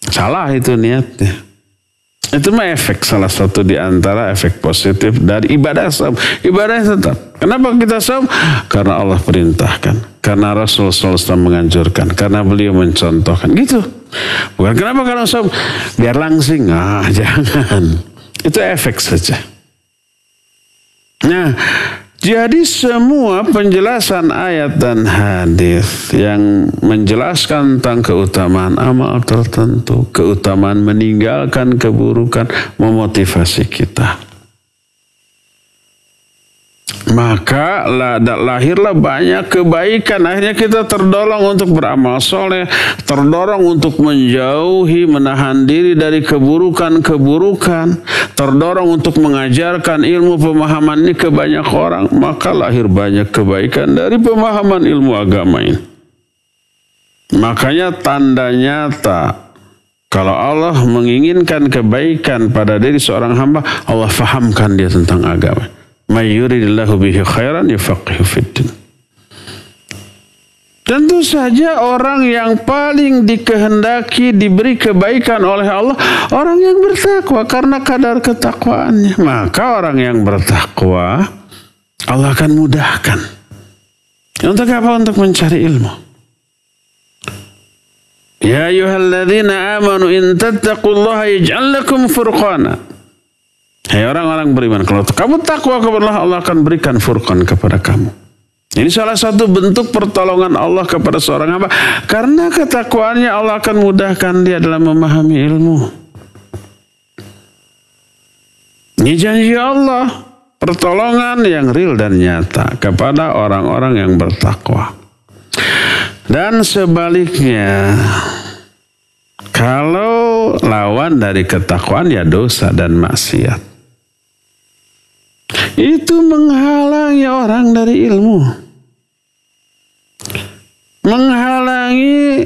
salah itu niatnya. Itu mah efek, salah satu di antara efek positif dari ibadah saum. Ibadahnya tetap. Kenapa kita saum? Karena Allah perintahkan. Karena Rasul SAW menganjurkan. Karena beliau mencontohkan. Gitu. Bukan kenapa kalau saum? Biar langsing. Jangan. Itu efek saja. Nah, jadi semua penjelasan ayat dan hadis yang menjelaskan tentang keutamaan amal tertentu, keutamaan meninggalkan keburukan, memotivasi kita. Maka lahirlah banyak kebaikan. Akhirnya kita terdorong untuk beramal soleh, terdorong untuk menjauhi, menahan diri dari keburukan-keburukan, terdorong untuk mengajarkan ilmu pemahaman ini ke banyak orang. Maka lahir banyak kebaikan dari pemahaman ilmu agama ini. Makanya tanda nyata kalau Allah menginginkan kebaikan pada diri seorang hamba, Allah fahamkan dia tentang agama. May yuridillahu bihi khairan yufaqihu fiddin. Tentu saja orang yang paling dikehendaki diberi kebaikan oleh Allah, orang yang bertakwa karena kadar ketakwaannya. Maka orang yang bertakwa Allah akan mudahkan. Untuk apa? Untuk mencari ilmu. Ya ayyuhalladzina amanu in tattaqullaha yaj'al lakum furqana. Hai orang-orang beriman, kalau kamu takwa kepada Allah, Allah akan berikan furqan kepada kamu. Ini salah satu bentuk pertolongan Allah kepada seorang hamba. Karena ketakwaannya Allah akan mudahkan dia dalam memahami ilmu. Ini janji Allah, pertolongan yang real dan nyata kepada orang-orang yang bertakwa. Dan sebaliknya, kalau lawan dari ketakwaan ya dosa dan maksiat. Itu menghalangi orang dari ilmu. Menghalangi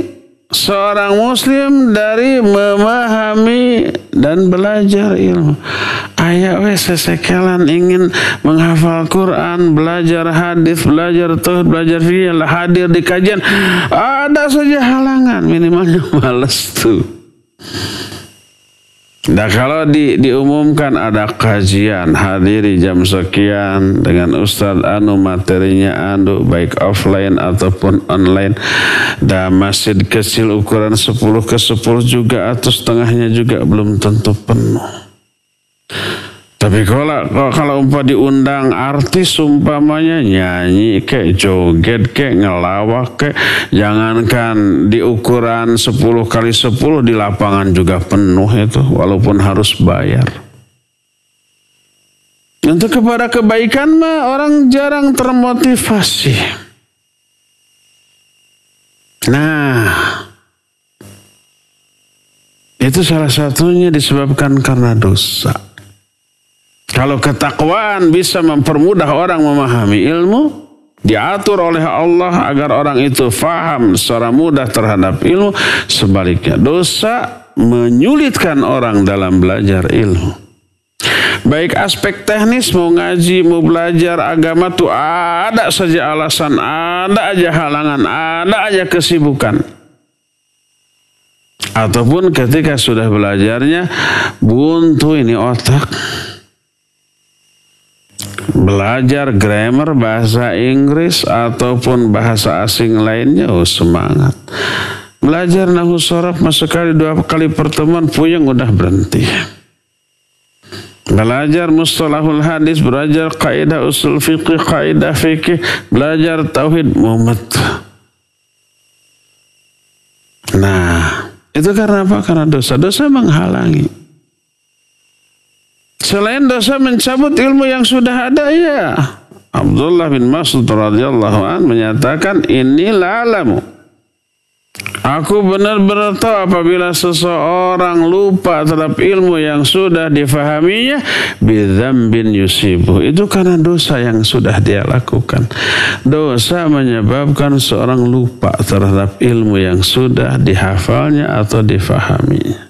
seorang muslim dari memahami dan belajar ilmu. Ayo sesekelan ingin menghafal Quran, belajar hadis, belajar tauhid, belajar fikih, hadir di kajian, ada saja halangan, minimalnya malas tuh. Nah kalau diumumkan ada kajian, hadiri jam sekian dengan Ustadz materinya baik offline ataupun online. Dan masjid kecil ukuran 10x10 juga atau setengahnya juga belum tentu penuh. Tapi kalau diundang artis umpamanya nyanyi kayak joget kayak ngelawak kayak, jangankan di ukuran 10x10 di lapangan juga penuh itu walaupun harus bayar. Untuk kepada kebaikan mah orang jarang termotivasi. Nah, itu salah satunya disebabkan karena dosa. Kalau ketakwaan bisa mempermudah orang memahami ilmu, diatur oleh Allah agar orang itu faham secara mudah terhadap ilmu. Sebaliknya, dosa menyulitkan orang dalam belajar ilmu. Baik aspek teknis, mau ngaji, mau belajar agama tuh ada saja alasan, ada aja halangan, ada aja kesibukan. Ataupun ketika sudah belajarnya, buntu ini otak. belajar grammar bahasa Inggris ataupun bahasa asing lainnya, semangat. Belajar nahwu shorof sekali 2 kali pertemuan puyeng udah berhenti. Belajar mustalahul hadis, belajar kaidah usul fikih, kaidah fikih, belajar tauhid, mumet. Nah, itu karena apa? Karena dosa-dosa menghalangi. Selain dosa mencabut ilmu yang sudah ada, ya. Abdullah bin Mas'ud radhiyallahu anhu menyatakan, inilah alamu. Aku benar-benar tahu apabila seseorang lupa terhadap ilmu yang sudah difahaminya, bidzambin yusibuh. Itu karena dosa yang sudah dia lakukan. Dosa menyebabkan seorang lupa terhadap ilmu yang sudah dihafalnya atau difahaminya.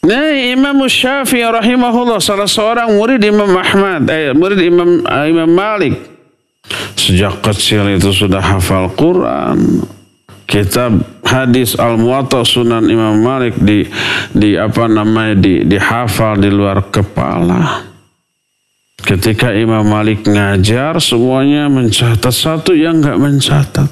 Nah, Imam Syafi'i rahimahullah, salah seorang murid Imam Ahmad, murid Imam Malik. Sejak kecil itu sudah hafal Quran, kitab hadis Al-Muwatta Sunan Imam Malik dihafal di luar kepala. Ketika Imam Malik ngajar, semuanya mencatat, satu yang nggak mencatat.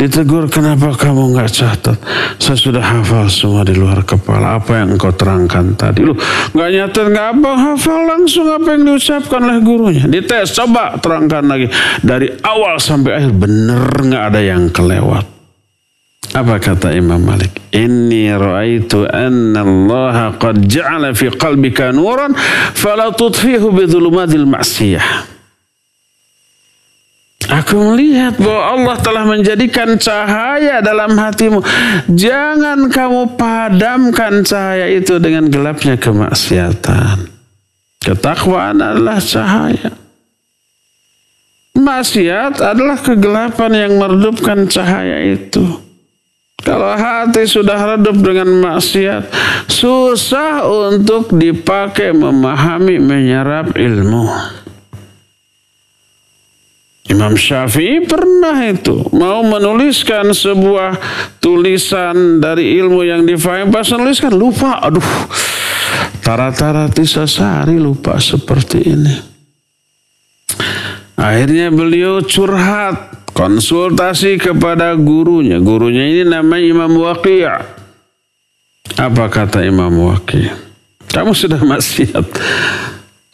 Ditegur, kenapa kamu nggak catat? Saya sudah hafal semua di luar kepala. Apa yang engkau terangkan tadi? Lu nggak nyatet, nggak apa, hafal langsung apa yang diucapkan oleh gurunya. Dites, coba terangkan lagi dari awal sampai akhir, bener nggak ada yang kelewat. Apa kata Imam Malik? Inni ra'aitu anna Allah qad ja'ala fi qalbika nuran fala tudfihu bidhulumatil ma'siyah. Aku melihat bahwa Allah telah menjadikan cahaya dalam hatimu. Jangan kamu padamkan cahaya itu dengan gelapnya kemaksiatan. Ketakwaan adalah cahaya. Maksiat adalah kegelapan yang meredupkan cahaya itu. Kalau hati sudah redup dengan maksiat, susah untuk dipakai memahami, menyerap ilmu. Imam Syafi'i pernah itu mau menuliskan sebuah tulisan dari ilmu yang difahami, pas menuliskan lupa, aduh, tara-tara tisasari lupa seperti ini. Akhirnya beliau curhat, konsultasi kepada gurunya. Gurunya ini namanya Imam Waqi'. Apa kata Imam Waqi'? Kamu sudah maksiat,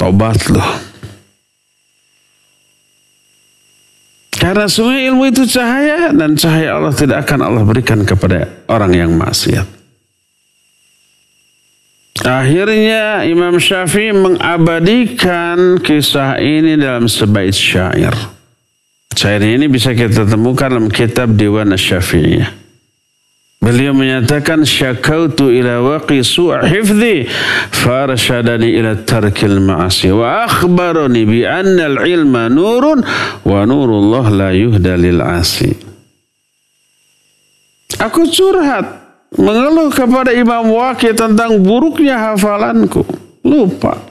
tobat loh. Karena semua ilmu itu cahaya, dan cahaya Allah tidak akan Allah berikan kepada orang yang maksiat. Akhirnya Imam Syafi'i mengabadikan kisah ini dalam sebait syair. Syair ini bisa kita temukan dalam kitab Diwan Asy-Syafi'iyah. Beliau menyatakan, syakautu ila waqi su'a hifdhi farsyadani ila tarkil ma'asi wa akhbarani bi anna al-ilma nurun wa nurullah la yuhda lil asi. Aku curhat, mengeluh kepada Imam Waqi' tentang buruknya hafalanku, lupa.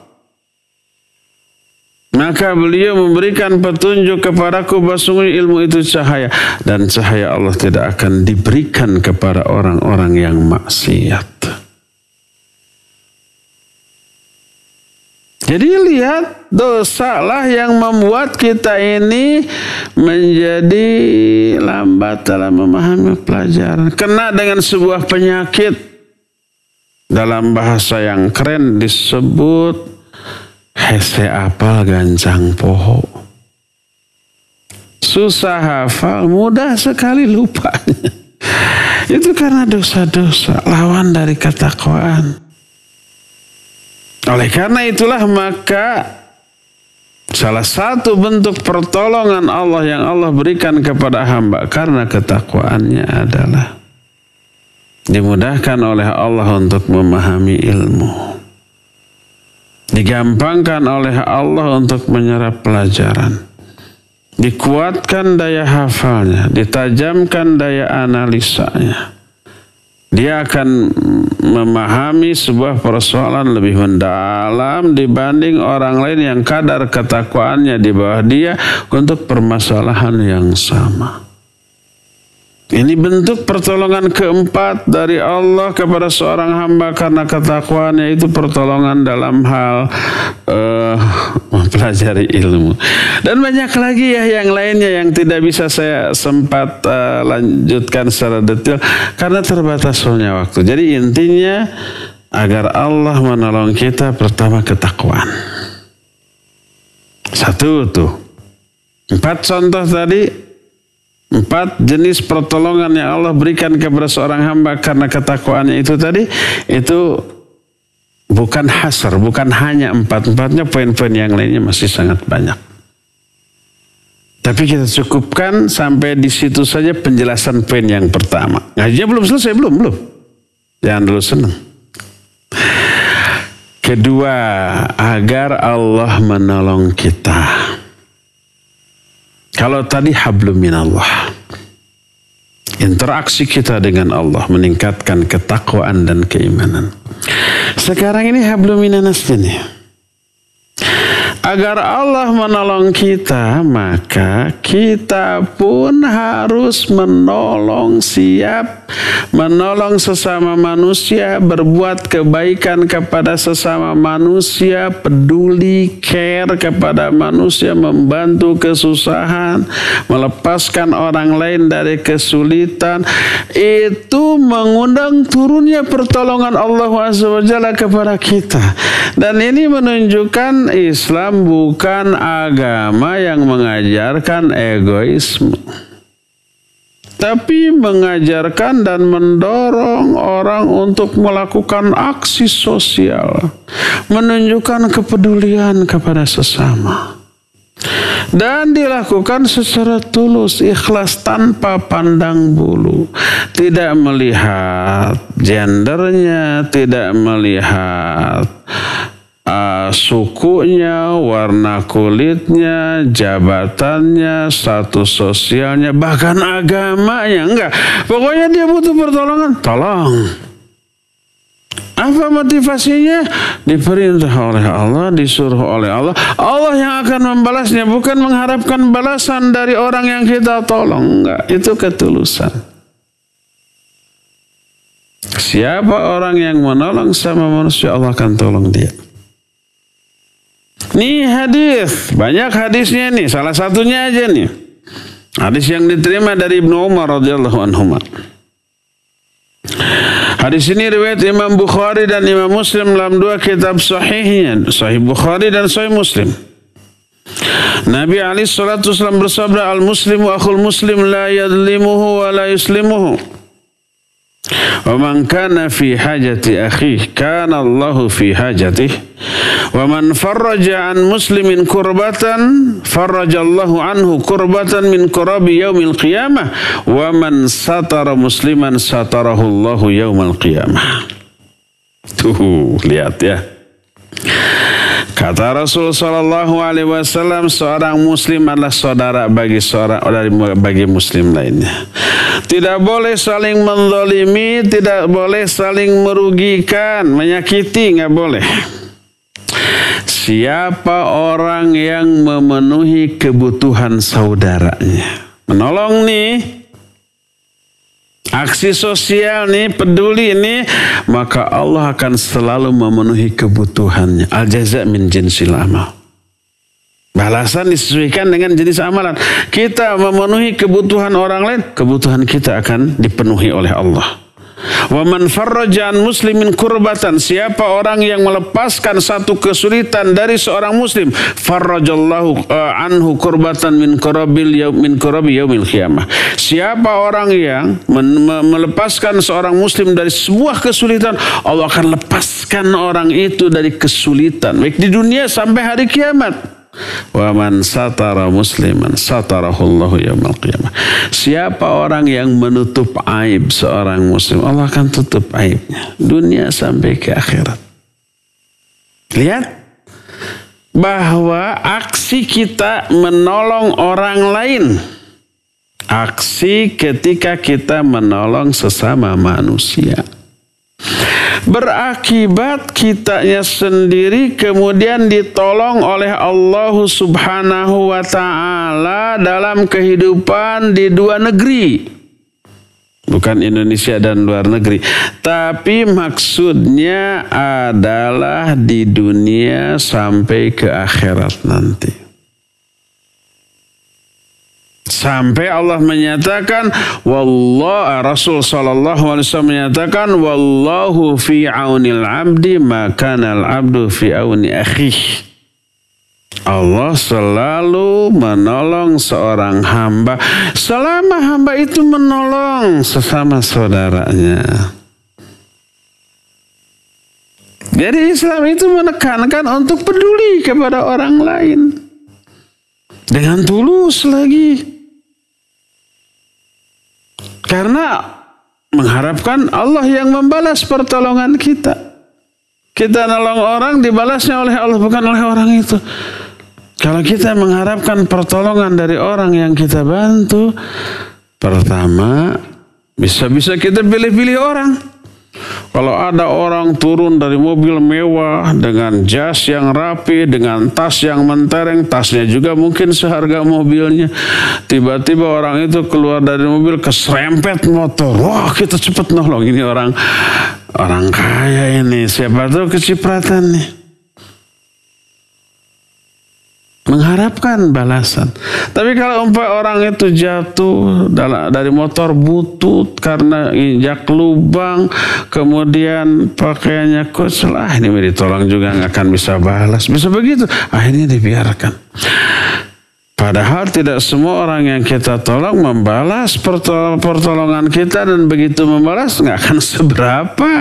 Maka beliau memberikan petunjuk kepadaku bahwa ilmu itu cahaya, dan cahaya Allah tidak akan diberikan kepada orang-orang yang maksiat. Jadi lihat, dosalah yang membuat kita ini menjadi lambat dalam memahami pelajaran. Kena dengan sebuah penyakit, dalam bahasa yang keren disebut hese apal gancang poho. Susah hafal, mudah sekali lupanya. Itu karena dosa-dosa, lawan dari ketakwaan. Oleh karena itulah maka salah satu bentuk pertolongan Allah yang Allah berikan kepada hamba karena ketakwaannya adalah dimudahkan oleh Allah untuk memahami ilmu. Digampangkan oleh Allah untuk menyerap pelajaran. Dikuatkan daya hafalnya, ditajamkan daya analisanya. Dia akan memahami sebuah persoalan lebih mendalam dibanding orang lain yang kadar ketakwaannya di bawah dia untuk permasalahan yang sama. Ini bentuk pertolongan keempat dari Allah kepada seorang hamba karena ketakwaannya, itu pertolongan dalam hal mempelajari ilmu. Dan banyak lagi ya yang lainnya yang tidak bisa saya sempat lanjutkan secara detail karena terbatasnya waktu. Jadi intinya agar Allah menolong kita, pertama ketakwaan. Satu tuh. 4 contoh tadi. 4 jenis pertolongan yang Allah berikan kepada seorang hamba karena ketakwaannya itu tadi, itu bukan hasr, bukan hanya 4-4-nya, poin-poin yang lainnya masih sangat banyak. Tapi kita cukupkan sampai di situ saja penjelasan poin yang pertama. Ngajinya belum selesai, belum. Jangan dulu senang. Kedua, agar Allah menolong kita. Kalau tadi hablum minallah, interaksi kita dengan Allah meningkatkan ketakwaan dan keimanan. Sekarang ini hablum minanas nih. Agar Allah menolong kita, maka kita pun harus siap menolong sesama manusia, berbuat kebaikan kepada sesama manusia, peduli, care kepada manusia, membantu kesusahan, melepaskan orang lain dari kesulitan. Itu mengundang turunnya pertolongan Allah SWT kepada kita. Dan ini menunjukkan Islam bukan agama yang mengajarkan egoisme, tapi mengajarkan dan mendorong orang untuk melakukan aksi sosial, menunjukkan kepedulian kepada sesama, dan dilakukan secara tulus, ikhlas, tanpa pandang bulu, tidak melihat gendernya, tidak melihat sukunya, warna kulitnya, jabatannya, status sosialnya, bahkan agamanya. Enggak, pokoknya dia butuh pertolongan, tolong. Apa motivasinya? Diperintah oleh Allah, disuruh oleh Allah. Allah yang akan membalasnya, bukan mengharapkan balasan dari orang yang kita tolong. Enggak, itu ketulusan. Siapa orang yang menolong sama manusia, Allah akan tolong dia. Nih hadis, banyak hadisnya nih, salah satunya aja nih. Hadis yang diterima dari Ibnu Umar radhiyallahu anhu. Hadis ini riwayat Imam Bukhari dan Imam Muslim dalam 2 kitab sahihnya, Sahih Bukhari dan Sahih Muslim. Nabi alaihi salatu wasallam bersabda, al-muslimu akhul muslim la yadlimuhu wa la yuslimuhu. Wa man kana fi hajati akhihi kana Allahu fi hajatihi. Wa man farraja an muslimin kurbatan farrajallahu anhu kurbatan min kurabi yaumil qiyamah. Wa man satara musliman satarahu Allahu yaumal qiyamah. Tuh, lihat ya. Kata Rasul sallallahu alaihi wasallam, seorang muslim adalah saudara bagi muslim lainnya. Tidak boleh saling menzalimi, tidak boleh saling merugikan, menyakiti, nggak boleh. Siapa orang yang memenuhi kebutuhan saudaranya, menolong nih, aksi sosial nih, peduli nih, maka Allah akan selalu memenuhi kebutuhannya. Al-jaza' min jinsil amal. Balasan disesuaikan dengan jenis amalan. Kita memenuhi kebutuhan orang lain, kebutuhan kita akan dipenuhi oleh Allah. Wa man farraja an muslimin kurbatan, siapa orang yang melepaskan satu kesulitan dari seorang muslim, farrajallahu anhu kurbatan min kurabi yaumil qiyamah. Siapa orang yang melepaskan seorang muslim dari sebuah kesulitan, Allah akan lepaskan orang itu dari kesulitan baik di dunia sampai hari kiamat. Wa man satara musliman satarahullahu yaumal qiyamah. Siapa orang yang menutup aib seorang muslim, Allah akan tutup aibnya dunia sampai ke akhirat. Lihat bahwa aksi kita menolong orang lain, aksi ketika kita menolong sesama manusia, berakibat kitanya sendiri kemudian ditolong oleh Allah Subhanahu wa ta'ala dalam kehidupan di 2 negeri. Bukan Indonesia dan luar negeri. Tapi maksudnya adalah di dunia sampai ke akhirat nanti. Sampai Allah menyatakan, Rasul sallallahu alaihi wasallam menyatakan, wallahu fi aunil abdi ma kana al abdu fi auni akhihi. Allah selalu menolong seorang hamba selama hamba itu menolong sesama saudaranya. Jadi Islam itu menekankan untuk peduli kepada orang lain dengan tulus lagi, karena mengharapkan Allah yang membalas pertolongan kita. Kita nolong orang, dibalasnya oleh Allah, bukan oleh orang itu. Kalau kita mengharapkan pertolongan dari orang yang kita bantu, pertama, bisa-bisa kita pilih-pilih orang. Kalau ada orang turun dari mobil mewah dengan jas yang rapi, dengan tas yang mentereng, tasnya juga mungkin seharga mobilnya. Tiba-tiba orang itu keluar dari mobil keserempet motor. Wah, kita cepat nolong, ini orang kaya ini. Siapa tahu kecipratan nih. Mengharapkan balasan. Tapi kalau orang itu jatuh dari motor butut karena injak lubang, kemudian pakaiannya kosel, ini ditolong juga nggak akan bisa balas. Bisa begitu, akhirnya dibiarkan. Padahal tidak semua orang yang kita tolong membalas pertolongan kita, dan begitu membalas nggak akan seberapa.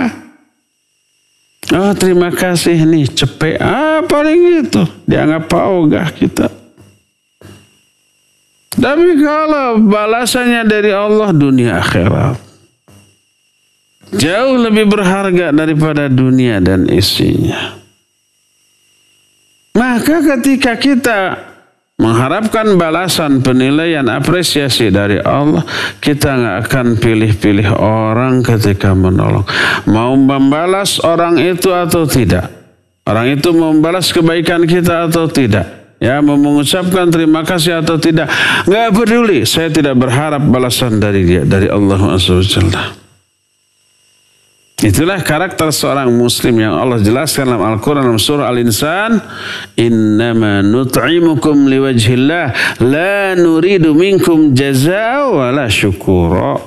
Oh, terima kasih nih, cepet. Paling gitu, dianggap paugah kita. Tapi kalau balasannya dari Allah dunia akhirat, jauh lebih berharga daripada dunia dan isinya. Maka ketika kita mengharapkan balasan, penilaian, apresiasi dari Allah, kita nggak akan pilih-pilih orang ketika menolong. Mau membalas orang itu atau tidak, orang itu membalas kebaikan kita atau tidak, ya, mau mengucapkan terima kasih atau tidak, nggak peduli. Saya tidak berharap balasan dari dia, dari Allah SWT. Itulah karakter seorang muslim yang Allah jelaskan dalam Al-Quran dalam surah Al-Insan, innama nut'imukum liwajhillah la nuridu minkum jazaa wala syukura.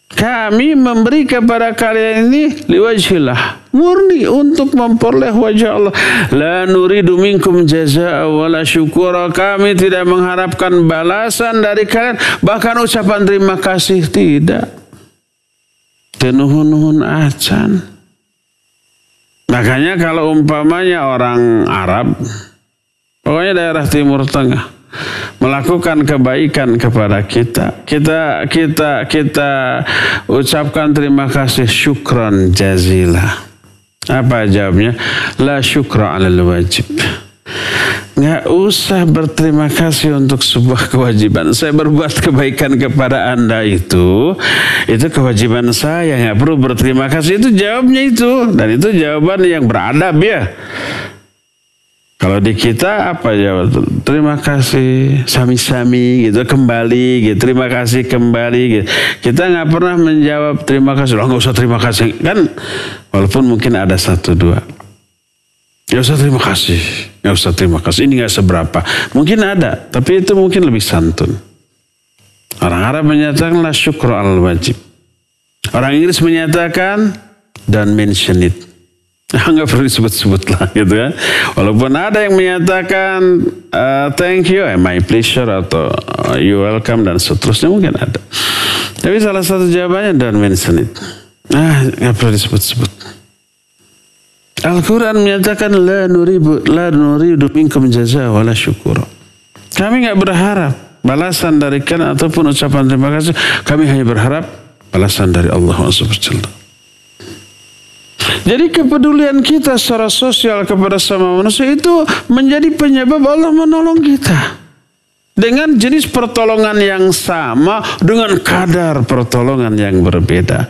Kami memberi kepada kalian ini liwajhillah, murni untuk memperoleh wajah Allah. La nuridu minkum jazaa wala syukura. Kami tidak mengharapkan balasan dari kalian, bahkan ucapan terima kasih tidak. Nuhun-nuhun acan. Makanya kalau umpamanya orang Arab, pokoknya daerah Timur Tengah, melakukan kebaikan kepada kita ucapkan terima kasih, syukran jazila. Apa jawabnya? La syukra 'alal wajib. Nggak usah berterima kasih untuk sebuah kewajiban. Saya berbuat kebaikan kepada Anda itu kewajiban saya. Nggak perlu berterima kasih. Itu jawabnya itu. Dan itu jawaban yang beradab, ya. Kalau di kita apa jawab? Terima kasih, sami-sami gitu, kembali gitu. Terima kasih kembali gitu. Kita nggak pernah menjawab terima kasih. Nggak usah terima kasih kan, walaupun mungkin ada satu dua. Nggak usah terima kasih, nggak usah terima kasih. Ini nggak seberapa. Mungkin ada, tapi itu mungkin lebih santun. Orang Arab menyatakan la syukru al wajib. Orang Inggris menyatakan don't mention it. Nggak perlu disebut-sebut lah, gitu kan. Walaupun ada yang menyatakan thank you, my pleasure, atau you welcome, dan seterusnya mungkin ada. Tapi salah satu jawabannya don't mention it. Nggak perlu disebut-sebut. Al-Quran menyatakan la nuridu minkum jazaa wala syukura. Kami nggak berharap balasan dari kalian ataupun ucapan terima kasih. Kami hanya berharap balasan dari Allah SWT. Jadi kepedulian kita secara sosial kepada sama manusia itu menjadi penyebab Allah menolong kita. Dengan jenis pertolongan yang sama, dengan kadar pertolongan yang berbeda.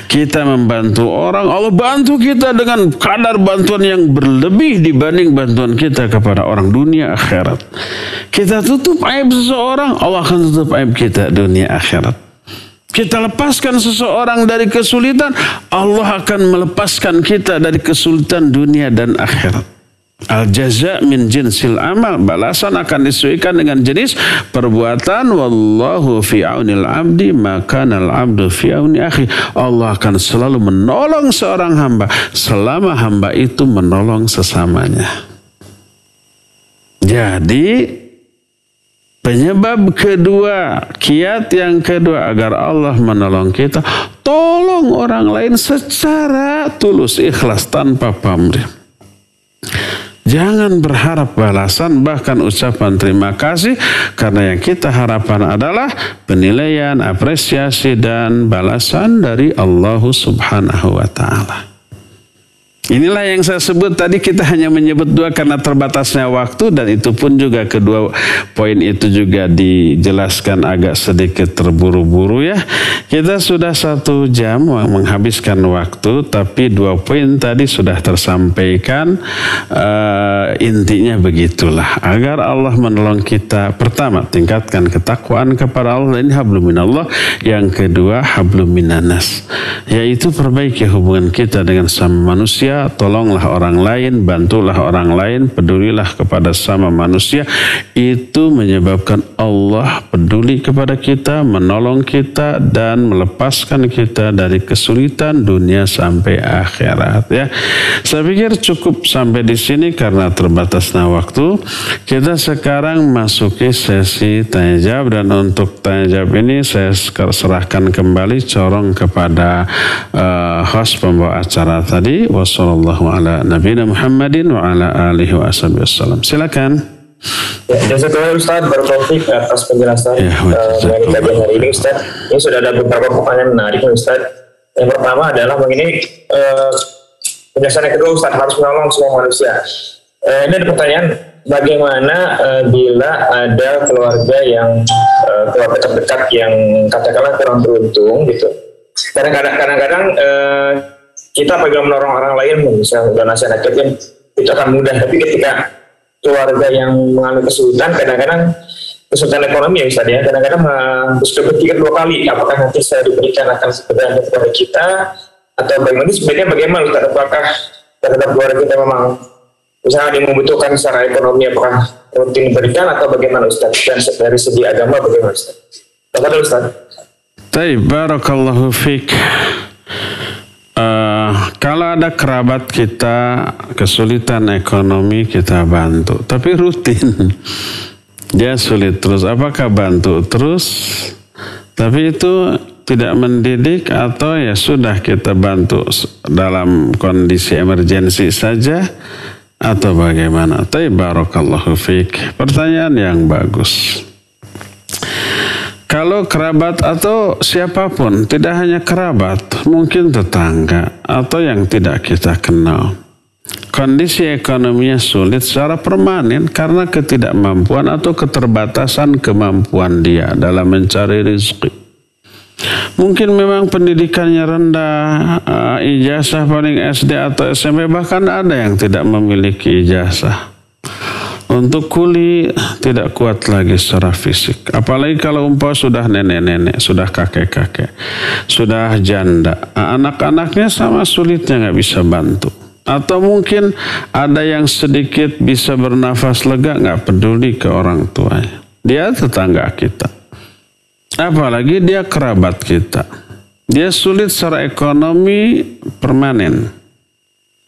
Kita membantu orang, Allah bantu kita dengan kadar bantuan yang berlebih dibanding bantuan kita kepada orang dunia akhirat. Kita tutup aib seseorang, Allah akan tutup aib kita dunia akhirat. Kita lepaskan seseorang dari kesulitan, Allah akan melepaskan kita dari kesulitan dunia dan akhirat. Al-jaza' min jinsil amal, balasan akan disesuaikan dengan jenis perbuatan. Wallahu fi aunil abdi maka al abdu fi auni akhi. Allah akan selalu menolong seorang hamba selama hamba itu menolong sesamanya. Jadi penyebab kedua, kiat yang kedua agar Allah menolong kita, tolong orang lain secara tulus, ikhlas, tanpa pamrih. Jangan berharap balasan, bahkan ucapan terima kasih, karena yang kita harapkan adalah penilaian, apresiasi, dan balasan dari Allah Subhanahu wa Ta'ala. Inilah yang saya sebut tadi, kita hanya menyebut dua karena terbatasnya waktu, dan itu pun juga kedua poin itu juga dijelaskan agak sedikit terburu-buru ya. Kita sudah 1 jam menghabiskan waktu, tapi 2 poin tadi sudah tersampaikan. Intinya begitulah, agar Allah menolong kita. Pertama, tingkatkan ketakwaan kepada Allah, ini hablum minallah. Yang kedua, hablum minanas, yaitu perbaiki hubungan kita dengan sama manusia. Tolonglah orang lain, bantulah orang lain, pedulilah kepada sama manusia. Itu menyebabkan Allah peduli kepada kita, menolong kita, dan melepaskan kita dari kesulitan dunia sampai akhirat ya. Saya pikir cukup sampai di sini karena terbatasnya waktu. Kita sekarang masuki sesi tanya jawab, dan untuk tanya jawab ini saya serahkan kembali corong kepada host pembawa acara tadi. Wassallallahu ala nabiyina Muhammadin wa ala alihi wa wasallam. Silakan. Ya, jazakallahu Ustaz, Barakallahu atas penjelasan mengenai kajian hari ini Ustaz. Ini sudah ada beberapa pertanyaan menarik Ustaz. Yang pertama adalah mengenai penjelasan yang kedua Ustaz, harus menolong semua manusia. Ini ada pertanyaan, bagaimana bila ada keluarga yang keluarga terdekat yang katakanlah kurang beruntung gitu. Kadang-kadang kita apabila menolong orang lain, misalnya donasi anak yatim, itu akan mudah. Tapi ketika keluarga yang mengalami kesulitan, kadang-kadang kesulitan ekonomi ya Ustaz ya, kadang-kadang sudah berpikir 2 kali, apakah nanti saya diberikan akan sebenarnya kepada kita, atau bagaimana. Sebaiknya bagaimana Ustaz, apakah terhadap keluarga kita memang misalnya dia membutuhkan secara ekonomi, apakah rutin diberikan, atau bagaimana Ustaz, dan dari segi agama bagaimana Ustaz? Bagaimana Ustaz? Baik, barakallahu fiik. Kalau ada kerabat kita kesulitan ekonomi, kita bantu, tapi rutin dia sulit terus, apakah bantu terus tapi itu tidak mendidik, atau ya sudah kita bantu dalam kondisi emergensi saja, atau bagaimana? Barakallahu fiik, pertanyaan yang bagus. Kalau kerabat atau siapapun, tidak hanya kerabat, mungkin tetangga atau yang tidak kita kenal, kondisi ekonominya sulit secara permanen karena ketidakmampuan atau keterbatasan kemampuan dia dalam mencari rezeki. Mungkin memang pendidikannya rendah, ijazah paling SD atau SMP, bahkan ada yang tidak memiliki ijazah. Untuk kuli tidak kuat lagi secara fisik. Apalagi kalau umpama sudah nenek-nenek, sudah kakek-kakek, sudah janda. Anak-anaknya sama sulitnya, nggak bisa bantu. Atau mungkin ada yang sedikit bisa bernafas lega, nggak peduli ke orang tuanya. Dia tetangga kita. Apalagi dia kerabat kita. Dia sulit secara ekonomi permanen.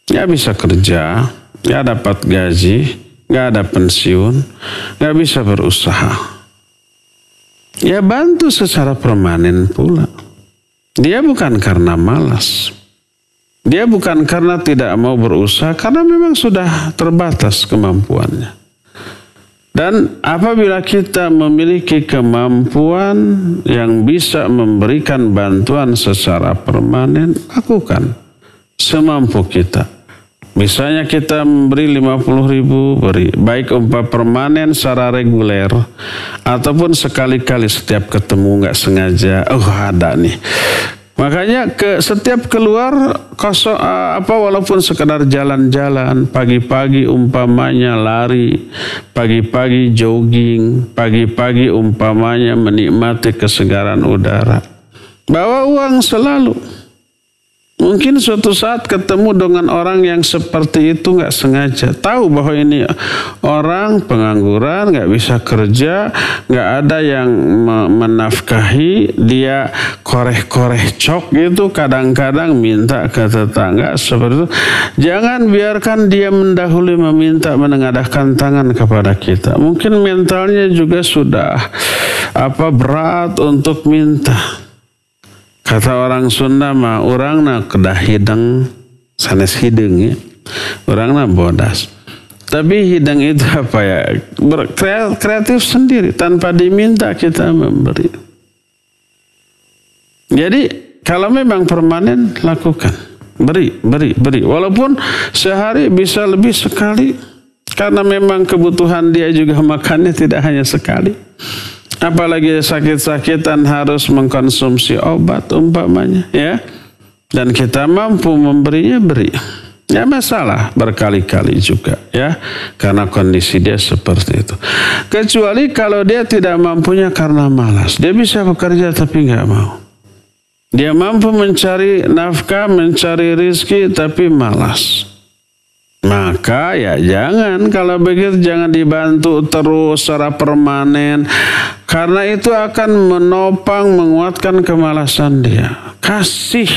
Nggak bisa kerja, nggak dapat gaji, nggak ada pensiun, nggak bisa berusaha. Ya bantu secara permanen pula. Dia bukan karena malas. Dia bukan karena tidak mau berusaha, karena memang sudah terbatas kemampuannya. Dan apabila kita memiliki kemampuan yang bisa memberikan bantuan secara permanen, lakukan semampu kita. Misalnya kita memberi 50.000, beri. Baik umpah permanen secara reguler, ataupun sekali-kali setiap ketemu nggak sengaja, ada nih. Makanya setiap keluar walaupun sekedar jalan-jalan, pagi-pagi umpamanya lari, pagi-pagi jogging, pagi-pagi umpamanya menikmati kesegaran udara. Bawa uang selalu. Mungkin suatu saat ketemu dengan orang yang seperti itu nggak sengaja. Tahu bahwa ini orang pengangguran, nggak bisa kerja, nggak ada yang menafkahi. Dia koreh-koreh cok gitu, kadang-kadang minta ke tetangga seperti itu. Jangan biarkan dia mendahului meminta, menengadahkan tangan kepada kita. Mungkin mentalnya juga sudah berat untuk minta. Kata orang Sunda mah, orangna kedah hidang sanes hideng ya. Orangna bodas. Tapi hidang itu kreatif sendiri, tanpa diminta kita memberi. Jadi kalau memang permanen, lakukan. Beri. Walaupun sehari bisa lebih sekali. Karena memang kebutuhan dia juga makannya tidak hanya sekali. Apalagi sakit-sakitan harus mengkonsumsi obat umpamanya ya. Dan kita mampu memberinya, beri. Ya masalah berkali-kali juga ya. Karena kondisi dia seperti itu. Kecuali kalau dia tidak mampunya karena malas. Dia bisa bekerja tapi nggak mau. Dia mampu mencari nafkah, mencari rizki tapi malas. Maka ya jangan, kalau begitu jangan dibantu terus secara permanen. Karena itu akan menopang, menguatkan kemalasan dia. Kasih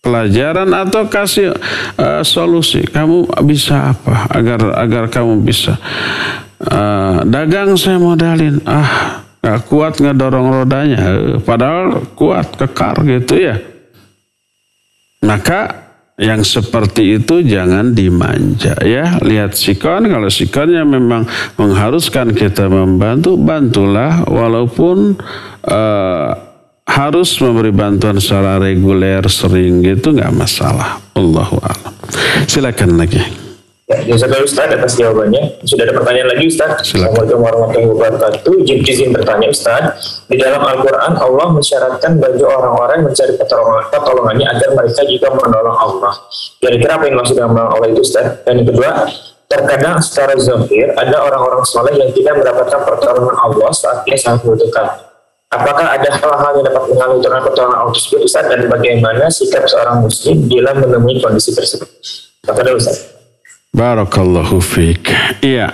pelajaran atau kasih solusi. Kamu bisa apa agar kamu bisa dagang, saya modalin. Gak kuat ngedorong rodanya. Padahal kuat, kekar gitu ya. Maka yang seperti itu jangan dimanja ya. Lihat sikon, kalau sikonnya memang mengharuskan kita membantu, bantulah walaupun harus memberi bantuan secara reguler, sering gitu nggak masalah. Allahu a'lam. Silakan lagi. Ya, jazakallahu Ustaz atas jawabannya. Sudah ada pertanyaan lagi Ustaz. Assalamualaikum warahmatullahi wabarakatuh. Izin bertanya Ustaz. Di dalam Al-Quran Allah mensyaratkan bagi orang-orang mencari pertolongannya agar mereka juga menolong Allah. Kira-kira apa yang maksud dengan menolong Allah itu Ustaz? Dan yang kedua, terkadang secara zahir ada orang-orang soleh yang tidak mendapatkan pertolongan Allah saat dia sangat membutuhkan. Apakah ada hal-hal yang dapat mengalami pertolongan Allah tersebut Ustaz? Dan bagaimana sikap seorang muslim bila menemui kondisi tersebut? Kata Ustaz. Barakallahu fiik. Iya.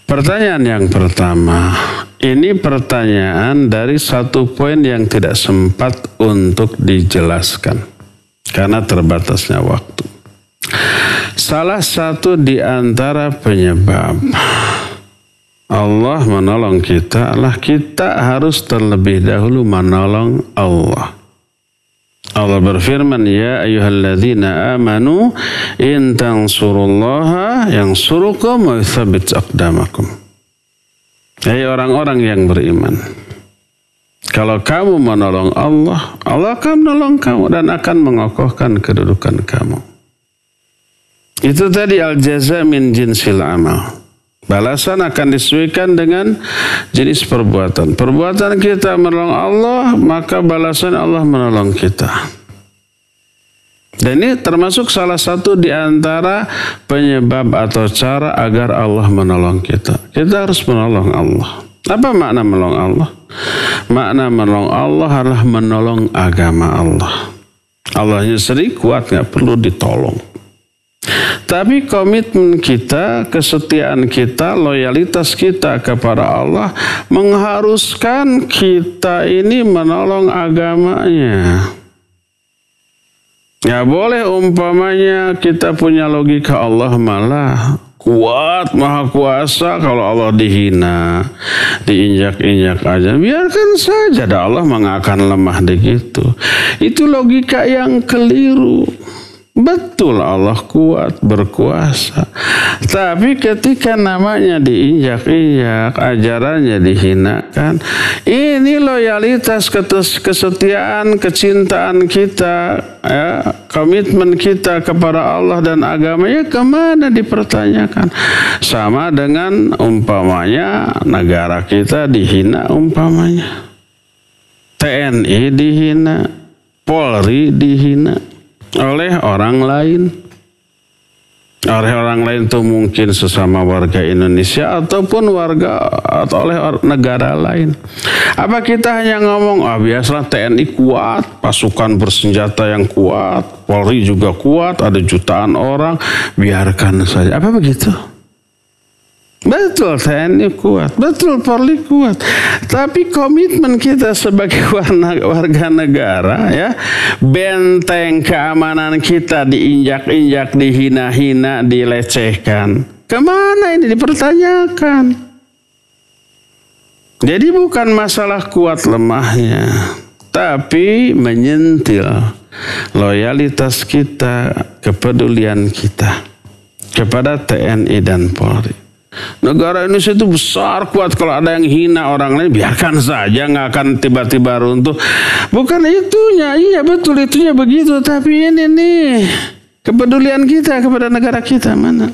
Pertanyaan yang pertama, ini pertanyaan dari satu poin yang tidak sempat untuk dijelaskan karena terbatasnya waktu. Salah satu di antara penyebab Allah menolong kita adalah kita harus terlebih dahulu menolong Allah. Allah berfirman, ya ayyuhalladzina amanu in tansurullaha yansurukum wa yuthabbit aqdamakum. Hai orang-orang yang beriman, kalau kamu menolong Allah, Allah akan menolong kamu dan akan mengokohkan kedudukan kamu. Itu tadi al-jaza min jinsil amal. Balasan akan disesuaikan dengan jenis perbuatan. Perbuatan kita menolong Allah, maka balasan Allah menolong kita. Dan ini termasuk salah satu di antara penyebab atau cara agar Allah menolong kita. Kita harus menolong Allah. Apa makna menolong Allah? Makna menolong Allah adalah menolong agama Allah. Allahnya sendiri kuat, nggak perlu ditolong. Tapi komitmen kita, kesetiaan kita, loyalitas kita kepada Allah mengharuskan kita ini menolong agamanya. Ya boleh umpamanya kita punya logika Allah malah kuat, maha kuasa, kalau Allah dihina, diinjak-injak aja, biarkan saja, Allah mengakan lemah begitu. Itu logika yang keliru. Betul Allah kuat, berkuasa. Tapi ketika namanya diinjak-injak, ajarannya dihinakan, ini loyalitas, kesetiaan, kecintaan kita, ya, komitmen kita kepada Allah dan agamanya kemana dipertanyakan. Sama dengan umpamanya negara kita dihina umpamanya. TNI dihina, Polri dihina oleh orang lain. oleh orang lain itu mungkin sesama warga Indonesia ataupun atau oleh negara lain. Apa kita hanya ngomong, biasalah TNI kuat, pasukan bersenjata yang kuat, Polri juga kuat, ada jutaan orang, biarkan saja. Apa begitu? Betul, TNI kuat, betul, Polri kuat. Tapi komitmen kita sebagai warga negara, ya, benteng keamanan kita diinjak-injak, dihina-hina, dilecehkan. Kemana ini dipertanyakan? Jadi bukan masalah kuat lemahnya, tapi menyentil loyalitas kita, kepedulian kita kepada TNI dan Polri. Negara Indonesia itu besar, kuat. Kalau ada yang hina orang lain, biarkan saja, nggak akan tiba-tiba runtuh. Bukan itunya, iya betul itunya begitu. Tapi ini nih, kepedulian kita kepada negara kita mana?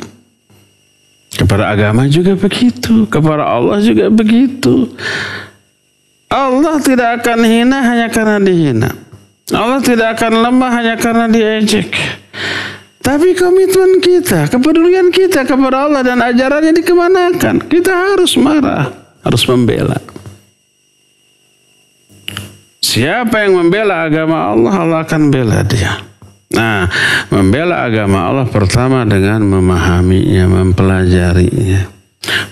Kepada agama juga begitu, kepada Allah juga begitu. Allah tidak akan hina hanya karena dihina. Allah tidak akan lemah hanya karena diejek. Tapi komitmen kita, kepedulian kita kepada Allah dan ajarannya dikemanakan? Kita harus marah, harus membela. Siapa yang membela agama Allah, Allah akan bela dia. Nah, membela agama Allah pertama dengan memahaminya, mempelajarinya,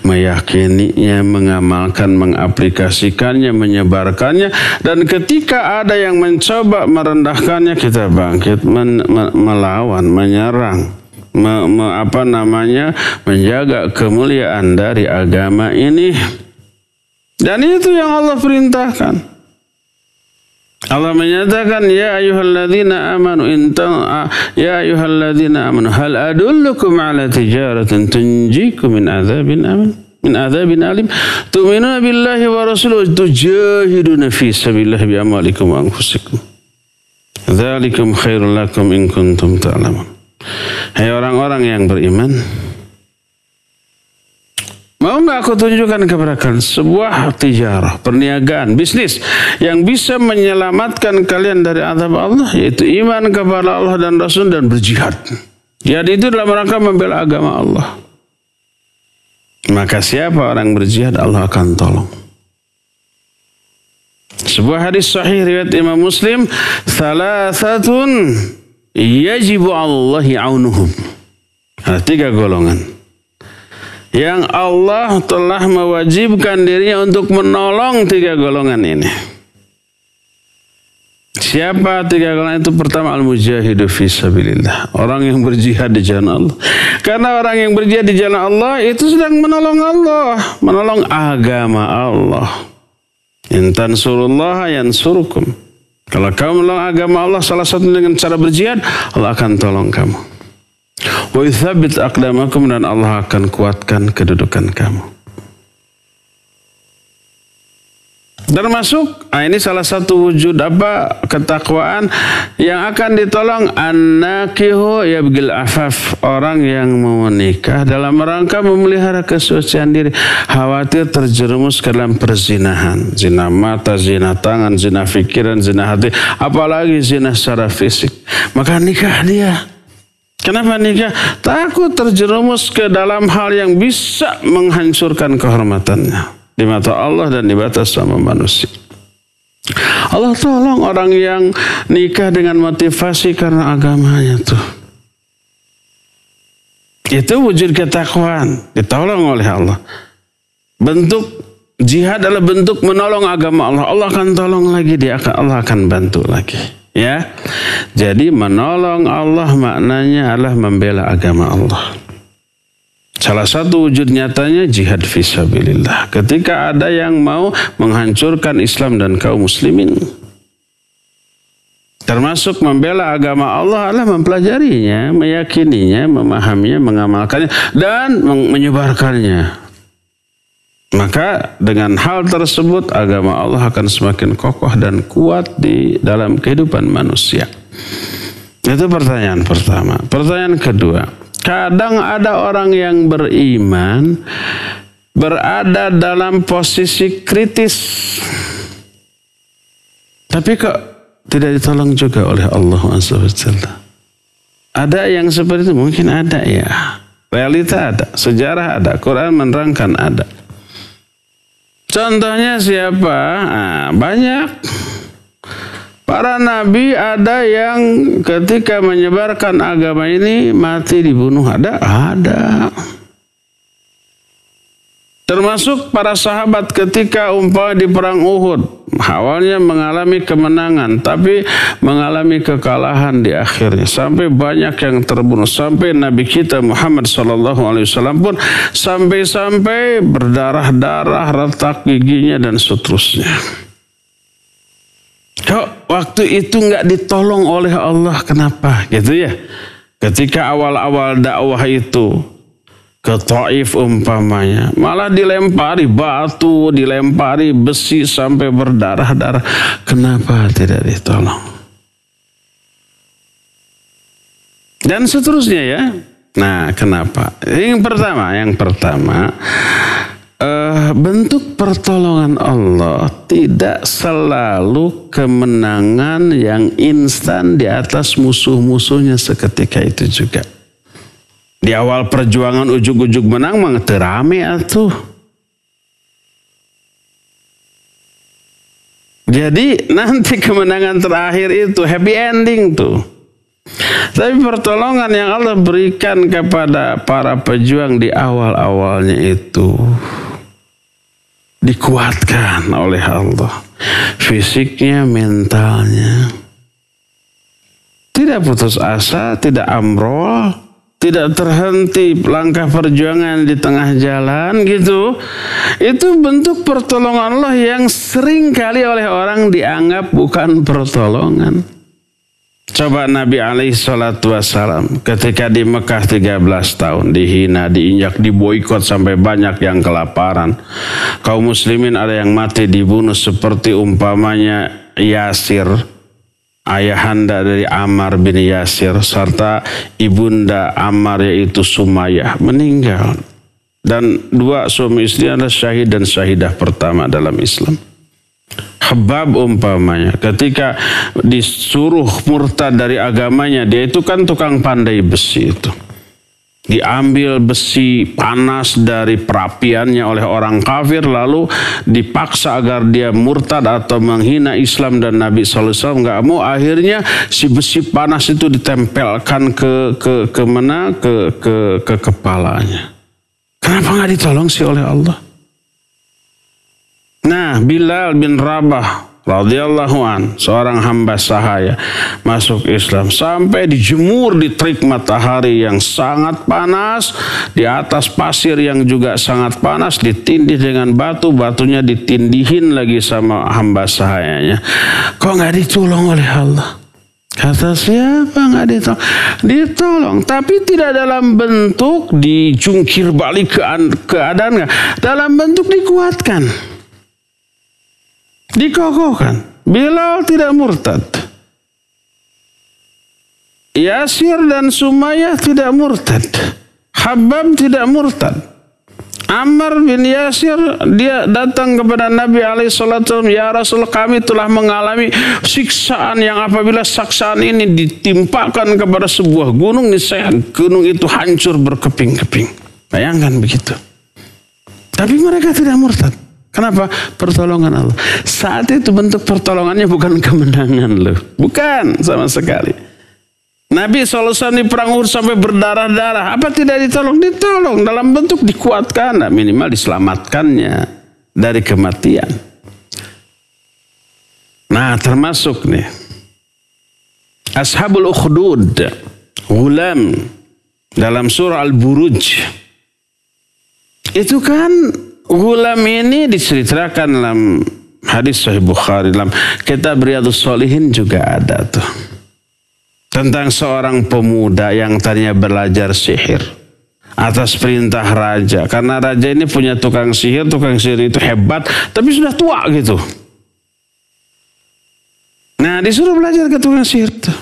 meyakininya, mengamalkan, mengaplikasikannya, menyebarkannya. Dan ketika ada yang mencoba merendahkannya, kita bangkit, melawan, menyerang, menjaga kemuliaan dari agama ini. Dan itu yang Allah perintahkan. Allah menyatakan, ya ayyuhalladzina amanu hal adullukum ala tijaratin tunjikum min adzabin alim tu'minuna billahi wa rasulihi tujahiduna fi sabilillah bi amwalikum wa anfusikum dzalikum khairul lakum in kuntum ta'lamun. Hai orang-orang yang beriman, mau nggak aku tunjukkan kepada kalian sebuah tijarah, perniagaan, bisnis yang bisa menyelamatkan kalian dari azab Allah, yaitu iman kepada Allah dan Rasul dan berjihad. Jihad itu dalam rangka membela agama Allah. Maka siapa orang berjihad, Allah akan tolong. Sebuah hadis sahih riwayat Imam Muslim, salasatun yajibu Allahi aunuhum. Ada 3 golongan yang Allah telah mewajibkan dirinya untuk menolong 3 golongan ini. Siapa 3 golongan itu? Pertama, al-mujahidu fi sabilillah, orang yang berjihad di jalan Allah. Karena orang yang berjihad di jalan Allah itu sedang menolong Allah, menolong agama Allah. In tansurullaha yansurukum. Kalau kamu menolong agama Allah salah satu dengan cara berjihad, Allah akan tolong kamu. Wa yuthabbit aqdamakum, dan Allah akan kuatkan kedudukan kamu. Termasuk, ini salah satu wujud ketakwaan yang akan ditolong, an-nakihu yabgil afaf, orang yang mau menikah dalam rangka memelihara kesucian diri, khawatir terjerumus ke dalam perzinahan, zina mata, zina tangan, zina pikiran, zina hati, apalagi zina secara fisik. Maka nikah dia. Kenapa nikah? Takut terjerumus ke dalam hal yang bisa menghancurkan kehormatannya di mata Allah dan di mata sama manusia. Allah tolong orang yang nikah dengan motivasi karena agamanya tuh. Itu wujud ketakwaan, ditolong oleh Allah. Bentuk jihad adalah bentuk menolong agama Allah. Allah akan tolong lagi, Allah akan bantu lagi. Ya, jadi menolong Allah maknanya adalah membela agama Allah. Salah satu wujud nyatanya jihad fisabilillah. Ketika ada yang mau menghancurkan Islam dan kaum muslimin, termasuk membela agama Allah adalah mempelajarinya, meyakininya, memahaminya, mengamalkannya, dan menyebarkannya. Maka dengan hal tersebut agama Allah akan semakin kokoh dan kuat di dalam kehidupan manusia. Itu pertanyaan pertama. Pertanyaan kedua, kadang ada orang yang beriman berada dalam posisi kritis, tapi kok tidak ditolong juga oleh Allah SWT. Ada yang seperti itu? Mungkin ada ya. Realita ada, sejarah ada, Quran menerangkan ada. Contohnya siapa? Nah, banyak. Para nabi ada yang ketika menyebarkan agama ini mati dibunuh. Ada. Termasuk para sahabat ketika umpama di perang Uhud. Awalnya mengalami kemenangan, tapi mengalami kekalahan di akhirnya. Sampai banyak yang terbunuh. Sampai Nabi kita Muhammad SAW pun sampai berdarah-darah, retak giginya dan seterusnya. Kok waktu itu nggak ditolong oleh Allah? Kenapa? Gitu ya. Ketika awal-awal dakwah itu ke Taif umpamanya, malah dilempari batu, dilempari besi sampai berdarah-darah. Kenapa tidak ditolong? Dan seterusnya ya. Nah, kenapa? Yang pertama, bentuk pertolongan Allah tidak selalu kemenangan yang instan di atas musuh-musuhnya seketika itu juga. Di awal perjuangan ujug-ujug menang mah terame atuh. Jadi nanti kemenangan terakhir itu happy ending tuh. Tapi pertolongan yang Allah berikan kepada para pejuang di awal-awalnya itu dikuatkan oleh Allah. Fisiknya, mentalnya. Tidak putus asa, tidak amrol, tidak terhenti langkah perjuangan di tengah jalan gitu. Itu bentuk pertolongan Allah yang sering kali oleh orang dianggap bukan pertolongan. Coba Nabi SAW ketika di Mekah 13 tahun dihina, diinjak, diboikot sampai banyak yang kelaparan. Kaum muslimin ada yang mati dibunuh seperti umpamanya Yasir, ayahanda dari Ammar bin Yasir, serta ibunda Ammar yaitu Sumayyah meninggal. Dan dua suami istri adalah syahid dan syahidah pertama dalam Islam. Khabbab umpamanya ketika disuruh murtad dari agamanya, dia itu kan tukang pandai besi itu. Diambil besi panas dari perapiannya oleh orang kafir, lalu dipaksa agar dia murtad atau menghina Islam dan Nabi SAW. Nggak mau, akhirnya si besi panas itu ditempelkan ke kepalanya. Kenapa nggak ditolong sih oleh Allah? Nah, Bilal bin Rabah radhiyallahu an, seorang hamba sahaya, masuk Islam sampai dijemur di terik matahari yang sangat panas, di atas pasir yang juga sangat panas, ditindih dengan batu, batunya ditindihin lagi sama hamba sahayanya. Kok nggak ditolong oleh Allah? Kata siapa nggak ditolong? Ditolong, tapi tidak dalam bentuk dijungkir balik keadaan, dalam bentuk dikuatkan, dikokohkan. Bilal tidak murtad, Yasir dan Sumayyah tidak murtad, Khabbab tidak murtad. Ammar bin Yasir, dia datang kepada Nabi SAW, ya Rasul, kami telah mengalami siksaan yang apabila siksaan ini ditimpakan kepada sebuah gunung, niscaya gunung itu hancur berkeping-keping. Bayangkan begitu. Tapi mereka tidak murtad. Kenapa? Pertolongan Allah. Saat itu bentuk pertolongannya bukan kemenangan loh. Bukan sama sekali. Nabi SAW di perang Uhud sampai berdarah-darah. Apa tidak ditolong? Ditolong dalam bentuk dikuatkan. Nah, minimal diselamatkannya dari kematian. Nah, termasuk nih Ashabul Ukhdud, Ghulam dalam surah Al-Buruj. Itu kan Ghulam ini diceritakan dalam hadis Sahih Bukhari, dalam kitab Riyadhus Shalihin juga ada tuh. Tentang seorang pemuda yang tadinya belajar sihir atas perintah raja. Karena raja ini punya tukang sihir itu hebat, tapi sudah tua gitu. Nah, disuruh belajar ke tukang sihir itu.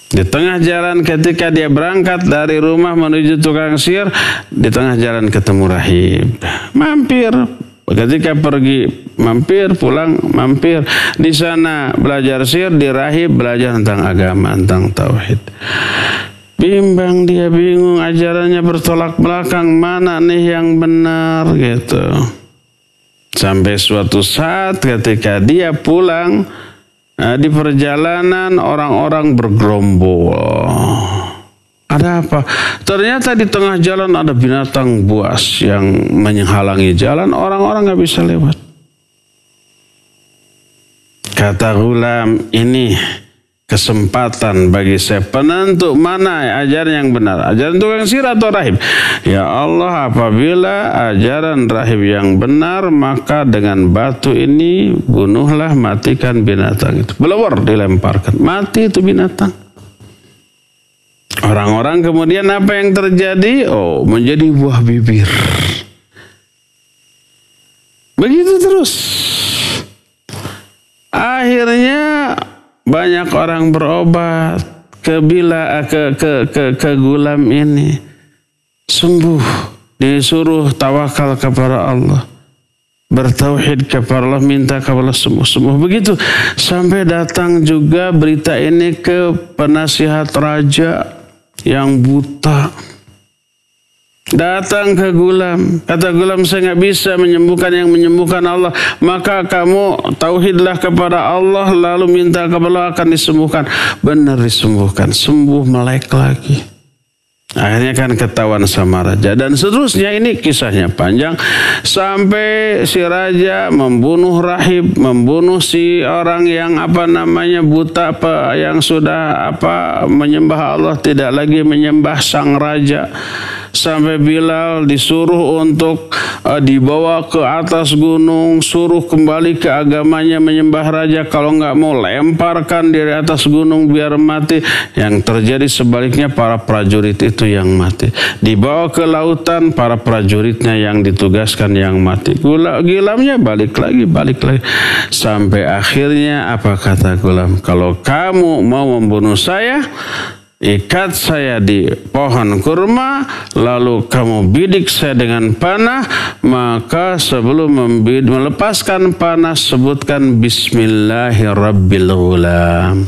Di tengah jalan ketika dia berangkat dari rumah menuju tukang sihir, di tengah jalan ketemu rahib. Mampir, Ketika pergi mampir, pulang mampir. Di sana belajar sihir, di rahib belajar tentang agama, tentang tauhid. Bimbang dia, bingung, ajarannya bertolak belakang, mana nih yang benar gitu. Sampai suatu saat ketika dia pulang, di perjalanan orang-orang bergerombol. Ada apa? Ternyata di tengah jalan ada binatang buas yang menghalangi jalan, orang-orang nggak bisa lewat. Kata Ghulam, ini kesempatan bagi saya, penentu mana ajaran yang benar, ajaran tukang sihir atau rahib. Ya Allah, apabila ajaran rahib yang benar, maka dengan batu ini bunuhlah, matikan binatang itu. Belawar dilemparkan, mati itu binatang. Orang-orang kemudian apa yang terjadi? Oh, menjadi buah bibir. Begitu terus. Akhirnya banyak orang berobat ke Ghulam ini. Sembuh. Disuruh tawakal kepada Allah. Bertauhid kepada Allah, minta kepada Allah sembuh-sembuh. Begitu. Sampai datang juga berita ini ke penasihat raja yang buta. Datang ke Ghulam, kata Ghulam, saya nggak bisa menyembuhkan yang menyembuhkan Allah, maka kamu tauhidlah kepada Allah lalu minta kepada Allah akan disembuhkan. Benar disembuhkan, sembuh, melek lagi. Akhirnya kan ketahuan sama raja dan seterusnya. Ini kisahnya panjang sampai si raja membunuh rahib, membunuh si orang yang buta, yang sudah menyembah Allah, tidak lagi menyembah sang raja. Sampai Bilal disuruh untuk dibawa ke atas gunung, suruh kembali ke agamanya menyembah raja. Kalau nggak mau lemparkan dari atas gunung biar mati. Yang terjadi sebaliknya, para prajurit itu yang mati. Dibawa ke lautan, para prajuritnya yang ditugaskan yang mati. Ghulamnya balik lagi. Sampai akhirnya apa kata Ghulam? Kalau kamu mau membunuh saya, ikat saya di pohon kurma, lalu kamu bidik saya dengan panah, maka sebelum melepaskan panah sebutkan Bismillahirrabbil Ghulam.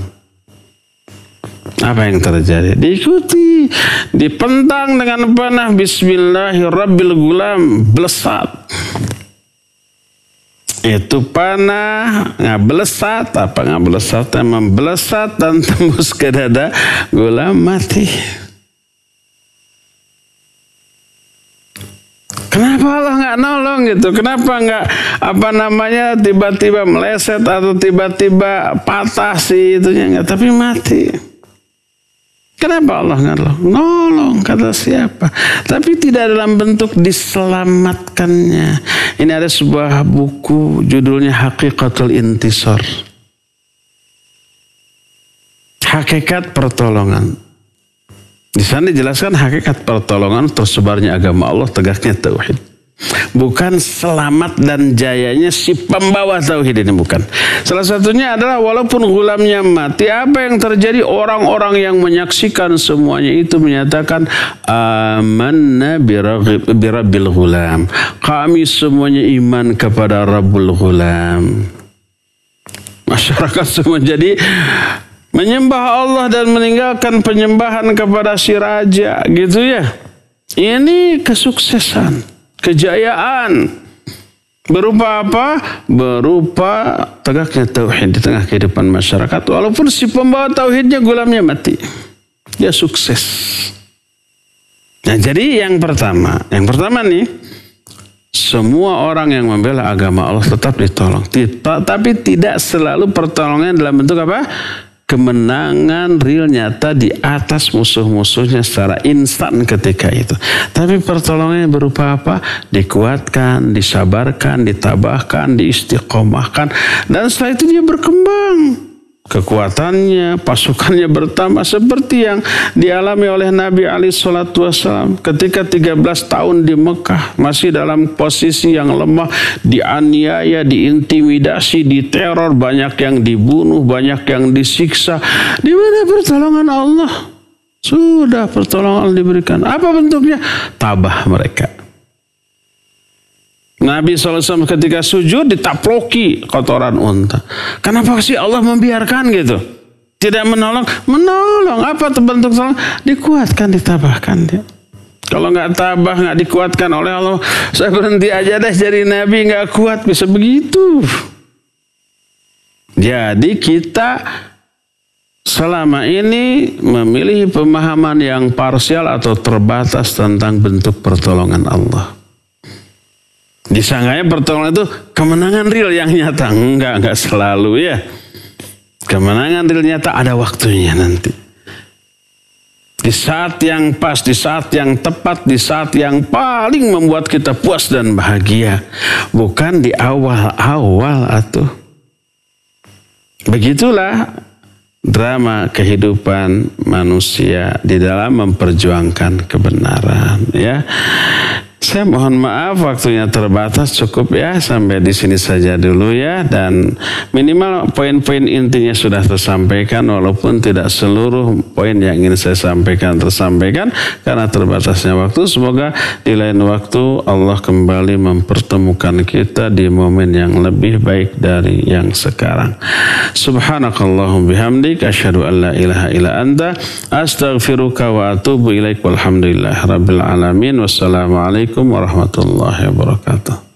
Apa yang terjadi? Diikuti, dipentang dengan panah Bismillahirrabbil Ghulam, blesat. Itu panah nggak belesat, membelesat dan tembus ke dada Ghulam, mati. Kenapa Allah nggak nolong gitu? Kenapa nggak tiba-tiba meleset atau tiba-tiba patah sih itunya nggak, tapi mati. Kenapa Allah nggak nolong? Kata siapa? Tapi tidak dalam bentuk diselamatkannya. Ini ada sebuah buku judulnya Haqiqatul Intisar. Hakikat pertolongan. Di sana dijelaskan hakikat pertolongan tersebarnya agama Allah, tegaknya tauhid. Bukan selamat dan jayanya si pembawa tauhid ini, bukan. Salah satunya adalah walaupun Ghulamnya mati, apa yang terjadi? Orang-orang yang menyaksikan semuanya itu menyatakan amanna birabbil Ghulam. Kami semuanya iman kepada Rabbul Ghulam. Masyarakat semua jadi menyembah Allah dan meninggalkan penyembahan kepada si raja, gitu ya. Ini kesuksesan, kejayaan. Berupa apa? Berupa tegaknya tauhid di tengah kehidupan masyarakat. Walaupun si pembawa tauhidnya Ghulamnya mati, dia sukses. Nah, jadi yang pertama nih, semua orang yang membela agama Allah tetap ditolong. Tapi tidak selalu pertolongan dalam bentuk apa? Kemenangan real nyata di atas musuh-musuhnya secara instan ketika itu. Tapi pertolongannya berupa apa? Dikuatkan, disabarkan, ditabahkan, diistiqomahkan. Dan setelah itu dia berkembang. Kekuatannya, pasukannya bertambah seperti yang dialami oleh Nabi SAW ketika 13 tahun di Mekah, masih dalam posisi yang lemah, dianiaya, diintimidasi, diteror, banyak yang dibunuh, banyak yang disiksa. Di mana pertolongan Allah? Sudah pertolongan Allah diberikan. Apa bentuknya? Tabah mereka. Nabi SAW ketika sujud ditaploki kotoran unta. Kenapa sih Allah membiarkan gitu? Tidak menolong? Menolong. Apa bentuk tolong? Dikuatkan, ditabahkan dia. Kalau nggak tabah, nggak dikuatkan oleh Allah, saya berhenti aja deh jadi Nabi, nggak kuat, bisa begitu. Jadi kita selama ini memilih pemahaman yang parsial atau terbatas tentang bentuk pertolongan Allah. Disangkanya pertolongan itu kemenangan real yang nyata. Enggak selalu ya. Kemenangan real nyata ada waktunya nanti. Di saat yang pas, di saat yang tepat, di saat yang paling membuat kita puas dan bahagia. Bukan di awal-awal atuh. Begitulah drama kehidupan manusia di dalam memperjuangkan kebenaran, ya. Saya mohon maaf waktunya terbatas, cukup ya sampai di sini saja dulu ya, dan minimal poin-poin intinya sudah tersampaikan walaupun tidak seluruh poin yang ingin saya sampaikan tersampaikan karena terbatasnya waktu. Semoga di lain waktu Allah kembali mempertemukan kita di momen yang lebih baik dari yang sekarang. Subhanakallahum bihamdik asyhadu an la ilaha illa anta astaghfiruka wa atubu ilaik walhamdulillah rabbil alamin. Wassalamualaikum warahmatullahi wabarakatuh.